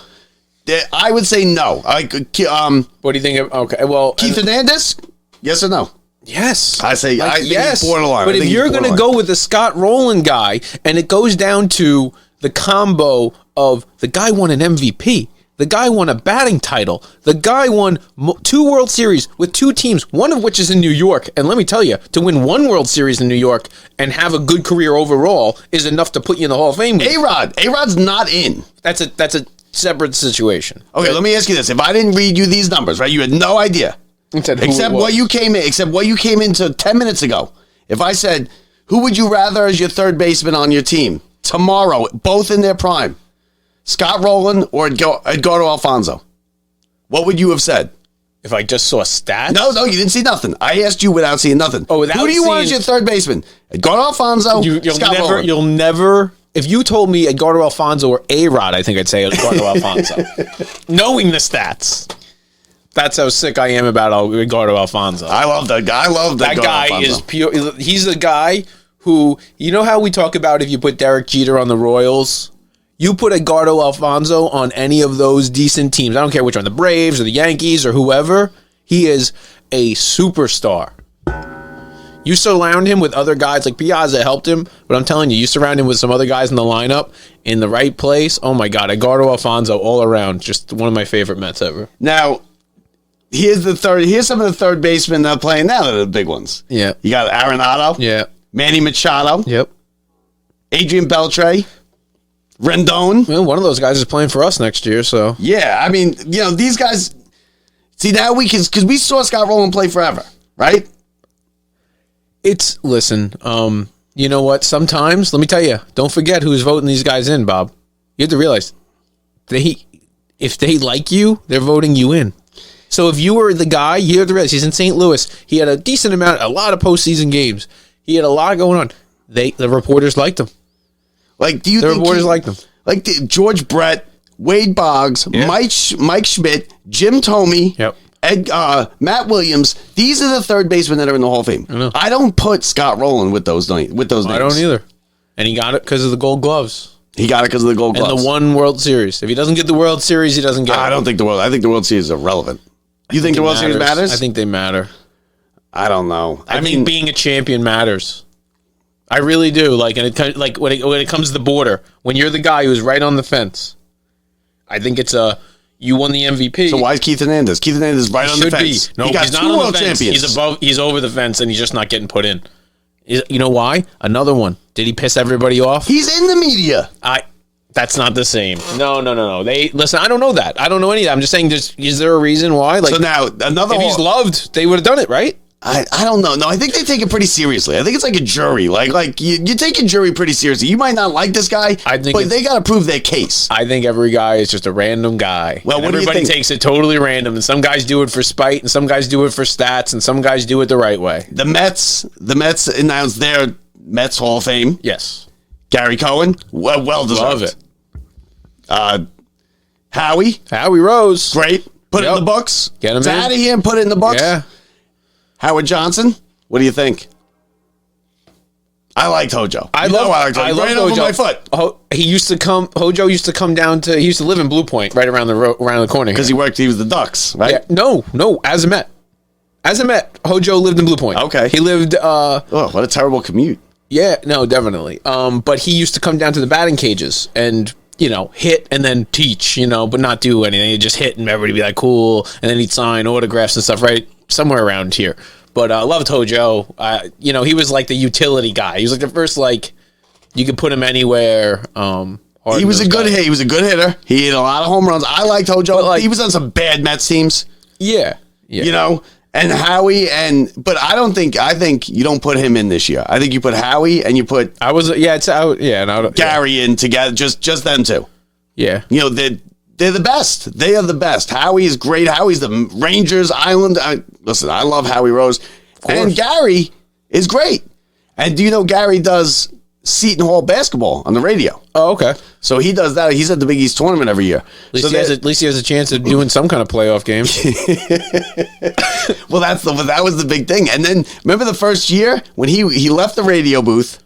I would say no. What do you think? Okay, well, Keith Hernandez, yes or no? Yes, I say I think yes. he's borderline. But if you're going to go with the Scott Rolen guy, and it goes down to the combo of the guy won an MVP, the guy won a batting title, the guy won 2 World Series with 2 teams, one of which is in New York. And let me tell you, to win 1 World Series in New York and have a good career overall is enough to put you in the Hall of Fame. A-Rod's not in. That's a separate situation. Okay, let me ask you this: if I didn't read you these numbers, right, you had no idea. Except what you came into 10 minutes ago. If I said, who would you rather as your third baseman on your team tomorrow, both in their prime, Scott Rolen or Edgardo Alfonso, what would you have said? If I just saw stats? No, you didn't see nothing. I asked you without seeing nothing. Oh, without who do you want as your third baseman? Edgardo Alfonso, Scott Rolen. You'll never... If you told me Edgardo Alfonso or A-Rod, I think I'd say Edgardo Alfonso. Knowing the stats. That's how sick I am about Edgardo Alfonso. I love that guy. That guy is pure. He's a guy who, you know how we talk about if you put Derek Jeter on the Royals, you put Edgardo Alfonso on any of those decent teams. I don't care which one, the Braves or the Yankees or whoever. He is a superstar. You surround him with other guys like Piazza helped him, but I'm telling you, you surround him with some other guys in the lineup in the right place. Oh my God, Edgardo Alfonso all around, just one of my favorite Mets ever. Now, here's some of the third basemen that are playing now that are the big ones. Yeah. You got Arenado. Yeah. Manny Machado. Yep. Adrian Beltre. Rendon. Well, one of those guys is playing for us next year, so. Yeah, I mean, these guys. See, now we can, because we saw Scott Rolen play forever, right? Listen, you know what? Sometimes, let me tell you, don't forget who's voting these guys in, Bob. You have to realize, if they like you, they're voting you in. So if you were the guy, you have to realize he's in St. Louis. He had a lot of postseason games. He had a lot going on. The reporters liked him. Like, do you think reporters liked him? Like George Brett, Wade Boggs, Yeah. Mike Schmidt, Jim Thome, Yep. Matt Williams. These are the third basemen that are in the Hall of Fame. I don't put Scott Rolen with those names. I don't either. And he got it because of the Gold Gloves. He got it because of the Gold Gloves. And the one World Series. If he doesn't get the World Series, he doesn't get it. I think the World Series is irrelevant. You think the World Series matters? I think they matter. I don't know. I think being a champion matters. I really do. Like, and when it comes to the border, when you're the guy who's right on the fence, I think it's you won the MVP. So why is Keith Hernandez? Keith Hernandez is right on the fence. No, he got he's not 2 on world the fence. champions. He's over the fence, and he's just not getting put in. You know why? Another one. Did he piss everybody off? He's in the media. That's not the same. No. Listen, I don't know that. I don't know any of that. I'm just saying, is there a reason why? Like, So now, another if he's loved, they would have done it, right? I don't know. No, I think they take it pretty seriously. I think it's like a jury. Like you take a jury pretty seriously. You might not like this guy, but they got to prove their case. I think every guy is just a random guy. Well, what do you think? Everybody takes it totally random, and some guys do it for spite, and some guys do it for stats, and some guys do it the right way. The Mets announced their Mets Hall of Fame. Yes. Gary Cohen, well deserved. Love it. Howie Rose. great. Put it in the books. Get him it's in. out of here and put it in the books. Yeah. Howard Johnson, what do you think? I liked Hojo. I love Hojo. Right over my foot. Hojo used to come down to. He used to live in Blue Point, right around the corner. Because he was the Ducks, right? Yeah. No. As a Met, Hojo lived in Blue Point. Okay. He lived. Oh, what a terrible commute. Yeah. No, definitely. But he used to come down to the batting cages and hit and then teach. But not do anything. He'd just hit and everybody would be like, cool, and then he'd sign autographs and stuff, right? Somewhere around here. But I loved Hojo. He was like the utility guy. He was like the first, you could put him anywhere. He was a good hitter. He hit a lot of home runs. I liked Hojo. He was on some bad Mets teams. Yeah. And Howie but I think you don't put him in this year. I think you put Howie and you put Gary in together, just them two. Yeah. They're the best. They are the best. Howie is great. Howie's the Rangers Island. Listen, I love Howie Rose. And Gary is great. And do you know Gary does Seton Hall basketball on the radio? Oh, okay. So he does that. He's at the Big East tournament every year. At least he has a chance of doing some kind of playoff game. Well, that was the big thing. And then remember the first year when he left the radio booth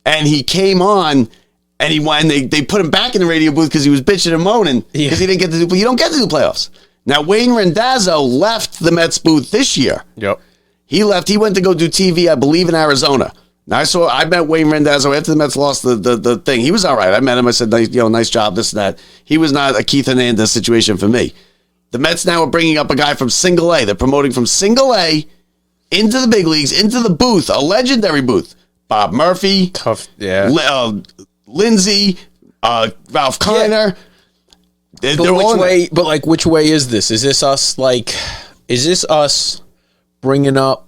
and he came on And they put him back in the radio booth because he was bitching and moaning because he didn't get to do. You don't get to do playoffs. Now Wayne Randazzo left the Mets booth this year. Yep. He left. He went to go do TV, I believe, in Arizona. Now I met Wayne Randazzo after the Mets lost the thing. He was all right. I met him. I said, nice job, this and that. He was not a Keith Hernandez situation for me. The Mets now are bringing up a guy from Single A. They're promoting from Single A into the big leagues, into the booth, a legendary booth. Bob Murphy, Tough, yeah. Lindsay, Ralph Kiner. Yeah. Which way is this? Is this us bringing up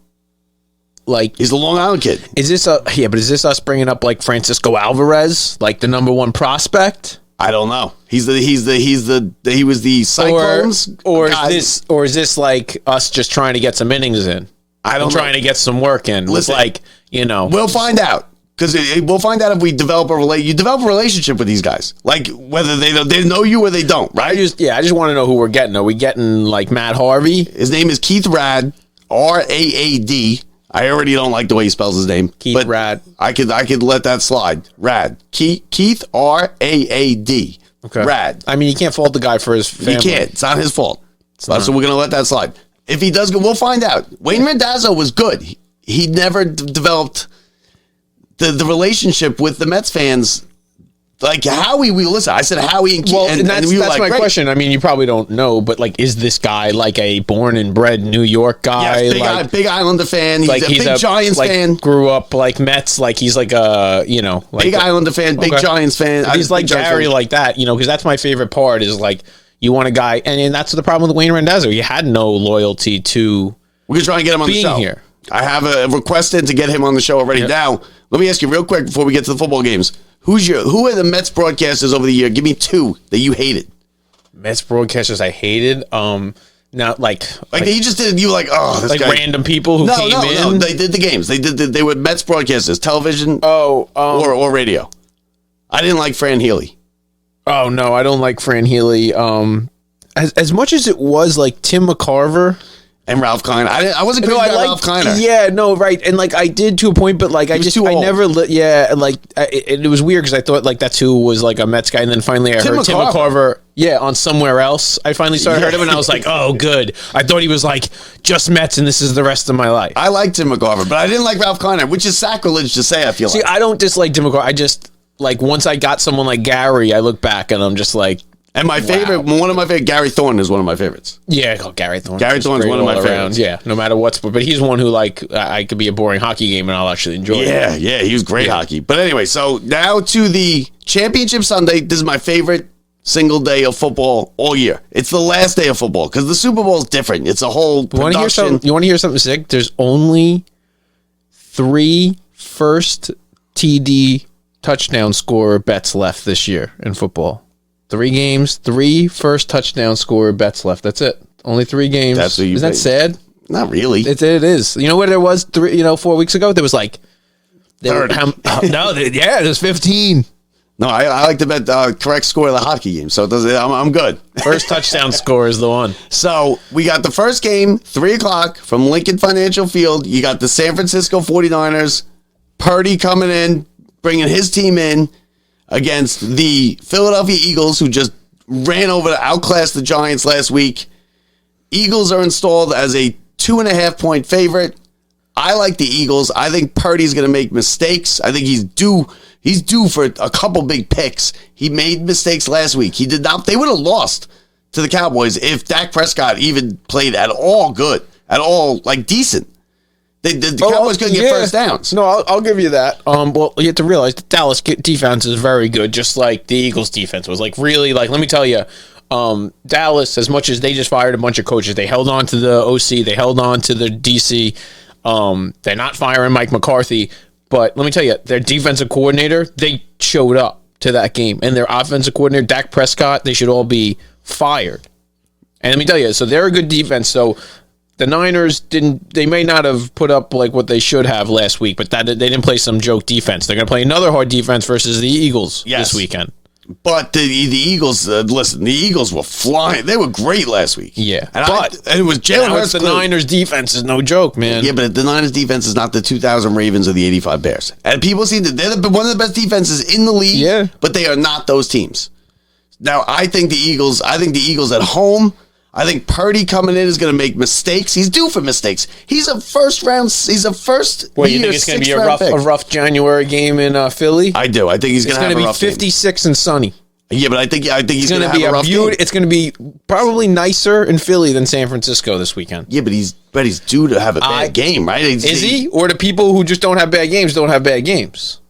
like he's the Long Island kid? Is this us bringing up like Francisco Alvarez, like the number one prospect? I don't know. He was the Cyclones, or is this like us just trying to get some innings in? I don't know. Trying to get some work in. Listen, we'll find out. Because we'll find out if we develop you develop a relationship with these guys, like whether they know you or they don't, right? I just want to know who we're getting. Are we getting like Matt Harvey? His name is Keith Raad, Raad. I already don't like the way he spells his name. Keith Raad. I could let that slide. Rad. Keith Raad. Okay. Rad. I mean, you can't fault the guy for his family. You can't. It's not his fault. So we're gonna let that slide. If he does good, we'll find out. Wayne Randazzo was good. He never developed the relationship with the Mets fans, like Howie. Listen. I said Howie and Keith. Well, and that's my question. I mean, you probably don't know, but like, is this guy like a born and bred New York guy? Yes, big Islander fan. He's a big Giants fan. Grew up like Mets. Like he's like a big Islander fan, big Giants fan. He's like Gary, like that. Because that's my favorite part. Is like you want a guy, and that's the problem with Wayne Randazzo. He had no loyalty to. We're gonna try and get him on the show here. I have a request in to get him on the show already. Yep. Now, let me ask you real quick before we get to the football games. Who are the Mets broadcasters over the year? Give me two that you hated. Mets broadcasters I hated. Not like they just did. You this like guy. Random people who came in. No, they did the games. They were Mets broadcasters, television, or radio. I didn't like Fran Healy. Oh no, I don't like Fran Healy. As much as it was like Tim McCarver. And Ralph Kiner. I wasn't crazy about Ralph Kiner. Yeah, no, right. And like I did to a point, but like it was weird because I thought like that's who was like a Mets guy, and then finally I heard Tim McCarver. Yeah, on Somewhere Else. I finally started heard him, and I was like, oh, good. I thought he was like just Mets, and this is the rest of my life. I liked Tim McCarver, but I didn't like Ralph Kiner, which is sacrilege to say. I feel. See, I don't dislike Tim McCarver. I just like once I got someone like Gary, I look back and I'm just like. And one of my favorite, Gary Thorne is one of my favorites. Yeah, Gary Thorne. Gary Thorne's one of my favorites. Yeah, no matter what sport. But he's one who, like, I could be a boring hockey game and I'll actually enjoy it. Yeah, he was great hockey. But anyway, so now to the Championship Sunday. This is my favorite single day of football all year. It's the last day of football because the Super Bowl is different. It's a whole production. You want to hear something sick? There's only 3 first TD touchdown scorer bets left this year in football. 3 games, 3 first touchdown scorer bets left. That's it. Only 3 games. Isn't that sad? Not really. It is. You know what there was 4 weeks ago? There was like... There was 15. No, I like to bet correct score of the hockey game, so it does. I'm good. First touchdown score is the one. So we got the first game, 3 o'clock from Lincoln Financial Field. You got the San Francisco 49ers, Purdy coming in, bringing his team in against the Philadelphia Eagles, who just outclassed the Giants last week. Eagles are installed as a 2.5-point favorite. I like the Eagles. I think Purdy's going to make mistakes. I think he's due for a couple big picks. He made mistakes last week. He did not. They would have lost to the Cowboys if Dak Prescott even played at all good, at all like decent. The Cowboys couldn't get first downs. No, I'll give you that. Well, you have to realize the Dallas defense is very good, just like the Eagles defense was. Like, really, like, let me tell you, Dallas, as much as they just fired a bunch of coaches, they held on to the OC, they held on to the DC. They're not firing Mike McCarthy, but let me tell you, their defensive coordinator, they showed up to that game, and their offensive coordinator, Dak Prescott, they should all be fired. And let me tell you, so they're a good defense, so the Niners they may not have put up like what they should have last week, but they didn't play some joke defense. They're going to play another hard defense versus the Eagles this weekend. But the Eagles, listen, the Eagles were flying. They were great last week. Yeah. And it was Jalen Hurts. The Niners defense is no joke, man. Yeah, but the Niners defense is not the 2000 Ravens or the 85 Bears. And people seem that they're one of the best defenses in the league. Yeah. But they are not those teams. Now, I think the Eagles at home, I think Purdy coming in is going to make mistakes. He's due for mistakes. He's a first. Well, you think it's going to be a rough January game in Philly? I do. I think he's going to have a rough It's going to be 56 and sunny. Yeah, but I think he's going to have a rough game. It's going to be probably nicer in Philly than San Francisco this weekend. Yeah, but he's due to have a bad game, right? Is he? Or the people who just don't have bad games don't have bad games?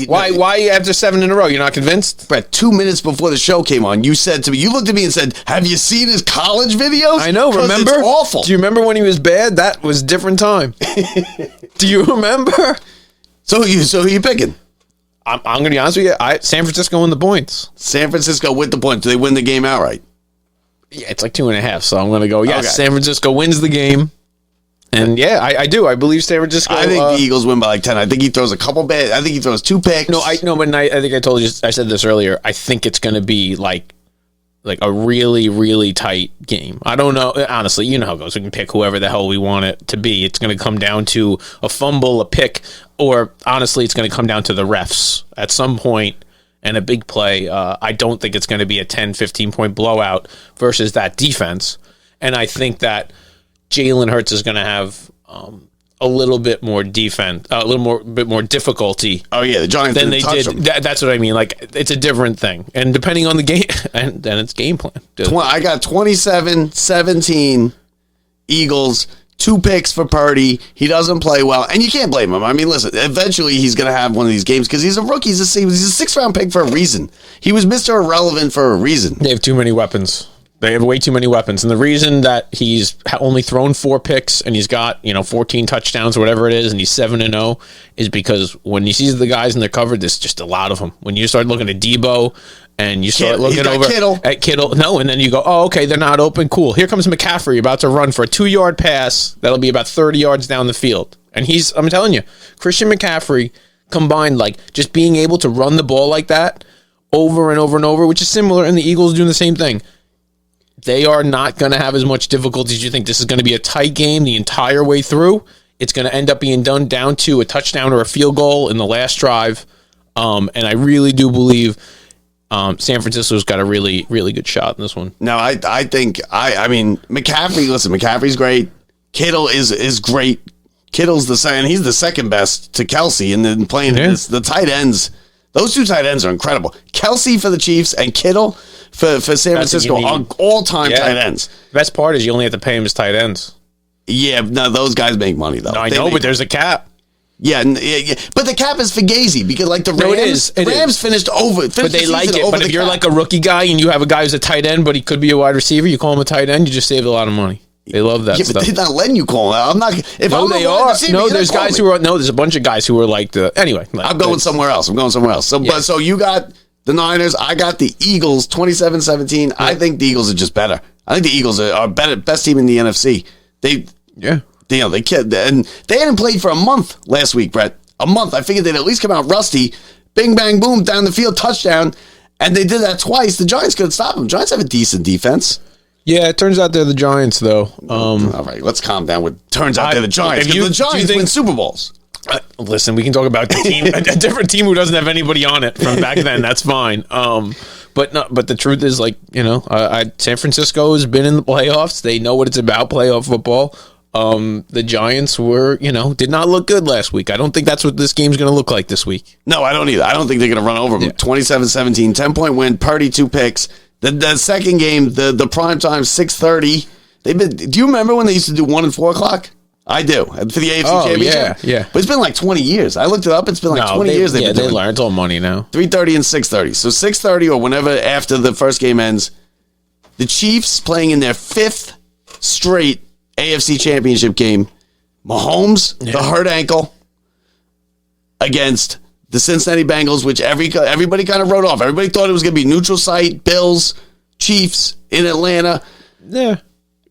Why after 7 in a row? You're not convinced? Brett, 2 minutes before the show came on, you said to me, you looked at me and said, have you seen his college videos? I know, remember? It's awful. Do you remember when he was bad? That was a different time. Do you remember? So who you picking? I'm going to be honest with you. San Francisco win the points. San Francisco with the points. Do they win the game outright? Yeah, it's like 2.5. So I'm going to go, yes, Okay. San Francisco wins the game. And yeah, I do. I believe San Francisco. I think the Eagles win by like 10. I think he throws a couple bad. I think he throws 2 picks. But I think I told you. I said this earlier. I think it's going to be like a really, really tight game. I don't know. Honestly, you know how it goes. We can pick whoever the hell we want it to be. It's going to come down to a fumble, a pick, or honestly, it's going to come down to the refs at some point and a big play. I don't think it's going to be a 10, 15-point blowout versus that defense. And I think that Jalen Hurts is going to have a little bit more defense, bit more difficulty. Oh yeah, the Giants than they did. That's what I mean. Like it's a different thing, and depending on the game, and then it's game plan. I got 27-17 Eagles. 2 picks for Purdy. He doesn't play well, and you can't blame him. I mean, listen, eventually he's going to have one of these games because he's a rookie. He's a 6th-round pick for a reason. He was Mr. Irrelevant for a reason. They have too many weapons. They have way too many weapons. And the reason that he's only thrown 4 picks and he's got, 14 touchdowns or whatever it is, and he's 7-0 is because when he sees the guys in their cover, there's just a lot of them. When you start looking at Debo and you start looking over at Kittle, and then you go, oh, okay, they're not open. Cool. Here comes McCaffrey about to run for a 2-yard pass that'll be about 30 yards down the field. And I'm telling you, Christian McCaffrey combined, just being able to run the ball like that over and over and over, which is similar, and the Eagles doing the same thing. They are not going to have as much difficulty as you think. This is going to be a tight game the entire way through. It's going to end up being done down to a touchdown or a field goal in the last drive. And I really do believe San Francisco's got a really, really good shot in this one. No, I think McCaffrey. Listen, McCaffrey's great. Kittle is great. Kittle's he's the second best to Kelsey, and then playing the tight ends. Those 2 tight ends are incredible. Kelsey for the Chiefs and Kittle for San Francisco are all-time tight ends. Best part is you only have to pay him as tight ends. Yeah, no, those guys make money though. No, I know, but there's a cap. Yeah, but the cap is Fugazi because like the Rams, Rams finished over. But they like it. But if you're like a rookie guy and you have a guy who's a tight end, but he could be a wide receiver, you call him a tight end, you just saved a lot of money. They love that stuff. But they're not letting you call him. I'm not. If no, I'm they are. No, there's guys who are. No, there's a bunch of guys who are like the. Anyway, I'm going somewhere else. So, Yeah. but so you got the Niners. I got the Eagles. 27-17. I think the Eagles are just better. I think the Eagles are better, best team in the NFC. They kid, and they hadn't played for a month last week, Brett. A month. I figured they'd at least come out rusty. Bing, bang, boom, down the field, touchdown. And they did that twice. The Giants couldn't stop them. Giants have a decent defense. Yeah, it turns out they're the Giants, though. All right, let's calm down with turns out they're the Giants. Because the Giants win Super Bowls. Listen, we can talk about the team, a different team who doesn't have anybody on it from back then. That's fine. But the truth is, San Francisco has been in the playoffs. They know what it's about, playoff football. The Giants did not look good last week. I don't think that's what this game's going to look like this week. No, I don't either. I don't think they're going to run over them. 27-17, 10-point win, Purdy 2 picks. The second game, the prime time, 6:30. Do you remember when they used to do 1 and 4 o'clock? I do. For the AFC Championship. Yeah. But it's been like 20 years. I looked it up. It's been 20 years. They learned. It's all money now. 3:30 and 6:30. So 6:30 or whenever after the first game ends, the Chiefs playing in their 5th straight AFC Championship game. Mahomes, the hurt ankle, against the Cincinnati Bengals, which everybody kind of wrote off. Everybody thought it was going to be neutral site, Bills, Chiefs in Atlanta. Yeah.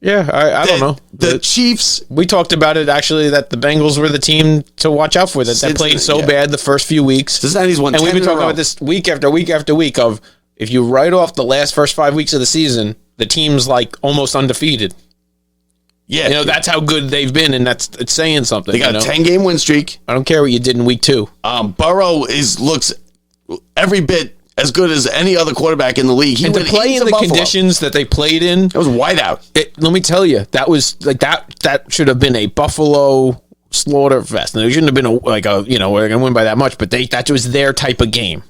Yeah, I don't know. The Chiefs. We talked about it, actually, that the Bengals were the team to watch out for, that they played so bad the first few weeks. Cincinnati's won 10 and we've been in a talking row. about this week after week after week of, if you write off the last first 5 weeks of the season, the team's like almost undefeated. Yeah. You know, that's how good they've been, and it's saying something. They got a 10-game win streak. I don't care what you did in week 2. Burrow looks every bit as good as any other quarterback in the league. He And to went play in into the Buffalo. conditions that they played in, It was whiteout. let me tell you, that was like that should have been a Buffalo slaughter fest. And it shouldn't have been we're gonna win by that much, but that was their type of game.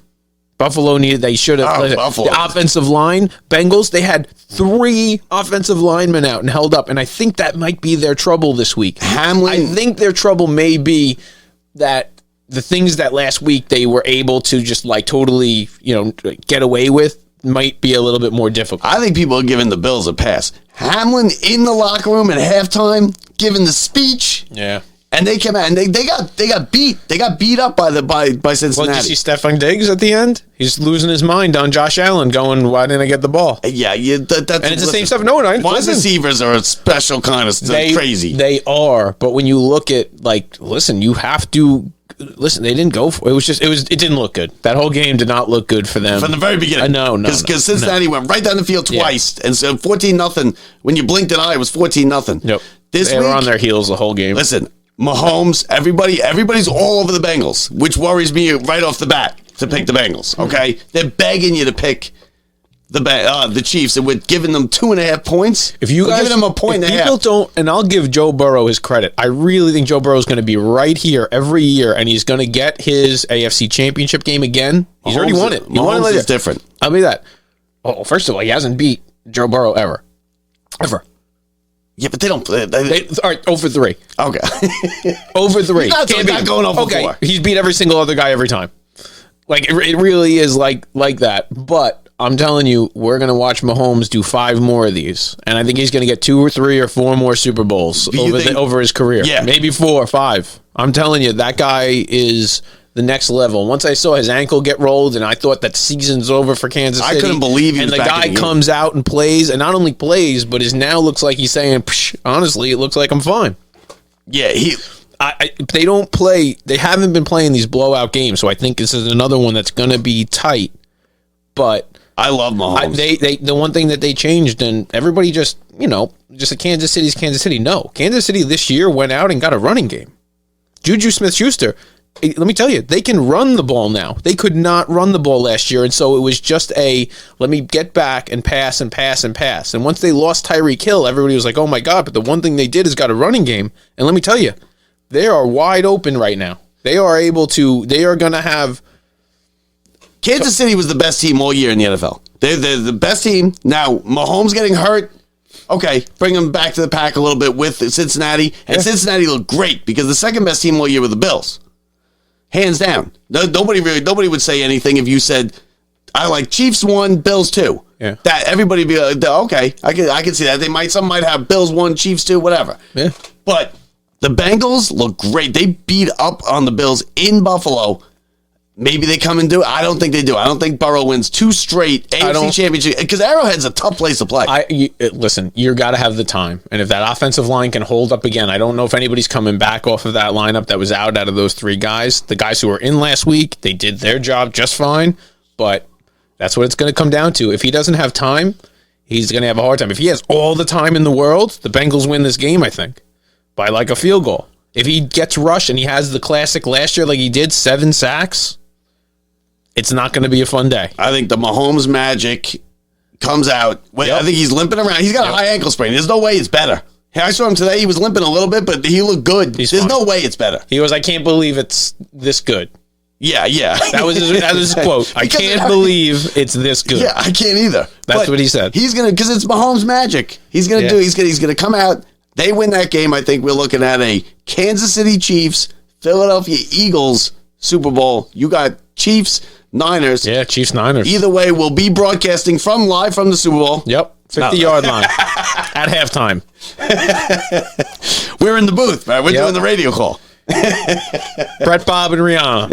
Buffalo they should have. Buffalo. The offensive line, Bengals, they had 3 offensive linemen out and held up, and I think that might be their trouble this week. Hamlin. I think their trouble may be that the things that last week they were able to just like totally, get away with might be a little bit more difficult. I think people are giving the Bills a pass. Hamlin in the locker room at halftime, giving the speech. Yeah. And they came out and they got beat. They got beat up by Cincinnati. Well, did you see Stephon Diggs at the end? He's losing his mind on Josh Allen, going, "Why didn't I get the ball?" Yeah, that's And it's the same stuff. No, wide receivers are a special kind of crazy. They are, but when you look at you have to listen. They didn't go for it. It didn't look good. That whole game did not look good for them From the very beginning. No, Because Cincinnati went right down the field twice, and so 14-0. When you blinked an eye, it was 14-0. Nope. This They week, were on their heels the whole game. Listen, Mahomes, everybody's all over the Bengals, which worries me right off the bat to pick the Bengals. Okay, they're begging you to pick the Chiefs, and we're giving them 2.5 points. If you we're guys giving them a point and a half. People don't, and I'll give Joe Burrow his credit. I really think Joe Burrow is going to be right here every year, and he's going to get his AFC Championship game again. He's already won it. He won it Mahomes last is year. different. I'll be that. Oh, first of all, he hasn't beat Joe Burrow ever. Yeah, but they don't. All Right, 0-3. Okay. Over 3. He's not Can't beat him. going over okay, 4. He's beat every single other guy every time. Like, it really is like that. But I'm telling you, we're going to watch Mahomes do 5 more of these. And I think he's going to get 2 or 3 or 4 more Super Bowls over his career. Yeah. Maybe 4 or 5. I'm telling you, that guy is the next level. Once I saw his ankle get rolled, and I thought that season's over for Kansas City. I couldn't believe he was And the back guy in the game. comes out and plays, and not only plays, but is now looks like he's saying, honestly, it looks like I'm fine. Yeah, They don't play. They haven't been playing these blowout games, so I think this is another one that's going to be tight. But I love Mahomes. The one thing that they changed, and everybody just a Kansas City's Kansas City. No, Kansas City this year went out and got a running game. Juju Smith-Schuster. Let me tell you, they can run the ball now. They could not run the ball last year, and so it was just let me get back and pass and pass and pass. And once they lost Tyreek Hill, everybody was like, oh my God, but the one thing they did is got a running game. And let me tell you, they are wide open right now. They are going to have... Kansas City was the best team all year in the NFL. They're the best team. Now, Mahomes getting hurt, okay, bring them back to the pack a little bit with Cincinnati. And Cincinnati looked great because the second best team all year were the Bills. Hands down. Nobody would say anything if you said, I like Chiefs 1, Bills 2. Yeah. That everybody be like, okay, I can see that. Some might have Bills 1, Chiefs 2, whatever. Yeah. But the Bengals look great. They beat up on the Bills in Buffalo. Maybe they come and do it. I don't think they do. I don't think Burrow wins 2 straight AFC Championship because Arrowhead's a tough place to play. Listen, you got to have the time. And if that offensive line can hold up again, I don't know if anybody's coming back off of that lineup that was out of those 3 guys. The guys who were in last week, they did their job just fine. But that's what it's going to come down to. If he doesn't have time, he's going to have a hard time. If he has all the time in the world, the Bengals win this game, I think, by like a field goal. If he gets rushed and he has the classic last year like he did, 7 sacks, it's not going to be a fun day. I think the Mahomes magic comes out. I think he's limping around. He's got a high ankle sprain. There's no way it's better. I saw him today. He was limping a little bit, but he looked good. There's no way it's better. He was, I can't believe it's this good. Yeah. That was his quote. I can't believe it's this good. Yeah, I can't either. That's what he said. He's going to, because it's Mahomes magic. He's going to he's going to come out. They win that game. I think we're looking at a Kansas City Chiefs, Philadelphia Eagles Super Bowl. You got Chiefs, Niners. Yeah, Chiefs, Niners. Either way, we'll be broadcasting live from the Super Bowl. Yep. 50-yard line at halftime. We're in the booth, right? We're doing the radio call. Brett, Bob, and Rihanna.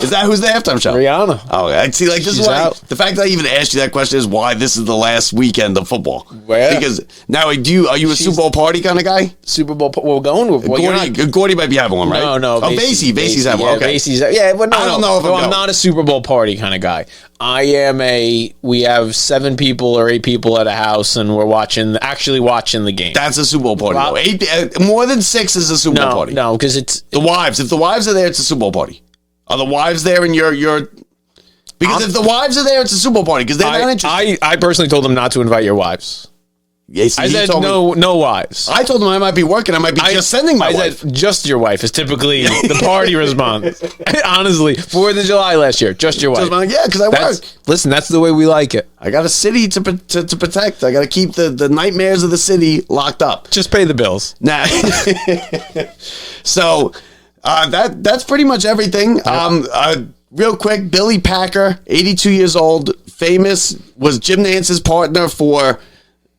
Is that who's the halftime show? Rihanna. Oh, I see. Like, this is She's why out. the fact that I even asked you that question is why this is the last weekend of football. Yeah. Because now, are you a Super Bowl party kind of guy? Super Bowl. We're going with. Well, Gordy might be having one, right? No. Oh, Vasey's having one. Okay. Vasey's. Yeah, but no, I don't know if I'm not a Super Bowl party kind of guy. I am we have 7 people or 8 people at a house, and we're actually watching the game. That's a Super Bowl party. Well, though. More than 6 is a Super Bowl party. No, because it's the wives. If the wives are there, it's a Super Bowl party. Are the wives there and you're because if the wives are there, it's a Super Bowl party because they're not interested. I personally told them not to invite your wives. Yes, I said no wives. I told them I might be working. I might be just sending my wife. Said just your wife is typically the party response. Honestly, 4th of July last year, just your wife. Because I work. Listen, that's the way we like it. I got a city to protect. I got to keep the nightmares of the city locked up. Just pay the bills. Nah. So that's pretty much everything. Real quick, Billy Packer, 82 years old, famous, was Jim Nance's partner for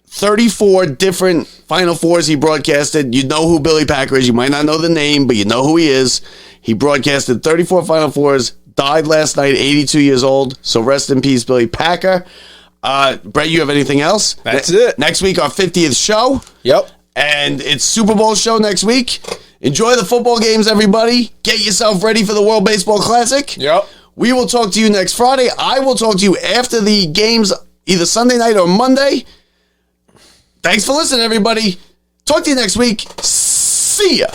34 different Final Fours he broadcasted. You know who Billy Packer is. You might not know the name, but you know who he is. He broadcasted 34 Final Fours, died last night, 82 years old. So rest in peace, Billy Packer. Brett, you have anything else? That's it. Next week, our 50th show. Yep. And it's Super Bowl show next week. Enjoy the football games, everybody. Get yourself ready for the World Baseball Classic. Yep. We will talk to you next Friday. I will talk to you after the games, either Sunday night or Monday. Thanks for listening, everybody. Talk to you next week. See ya.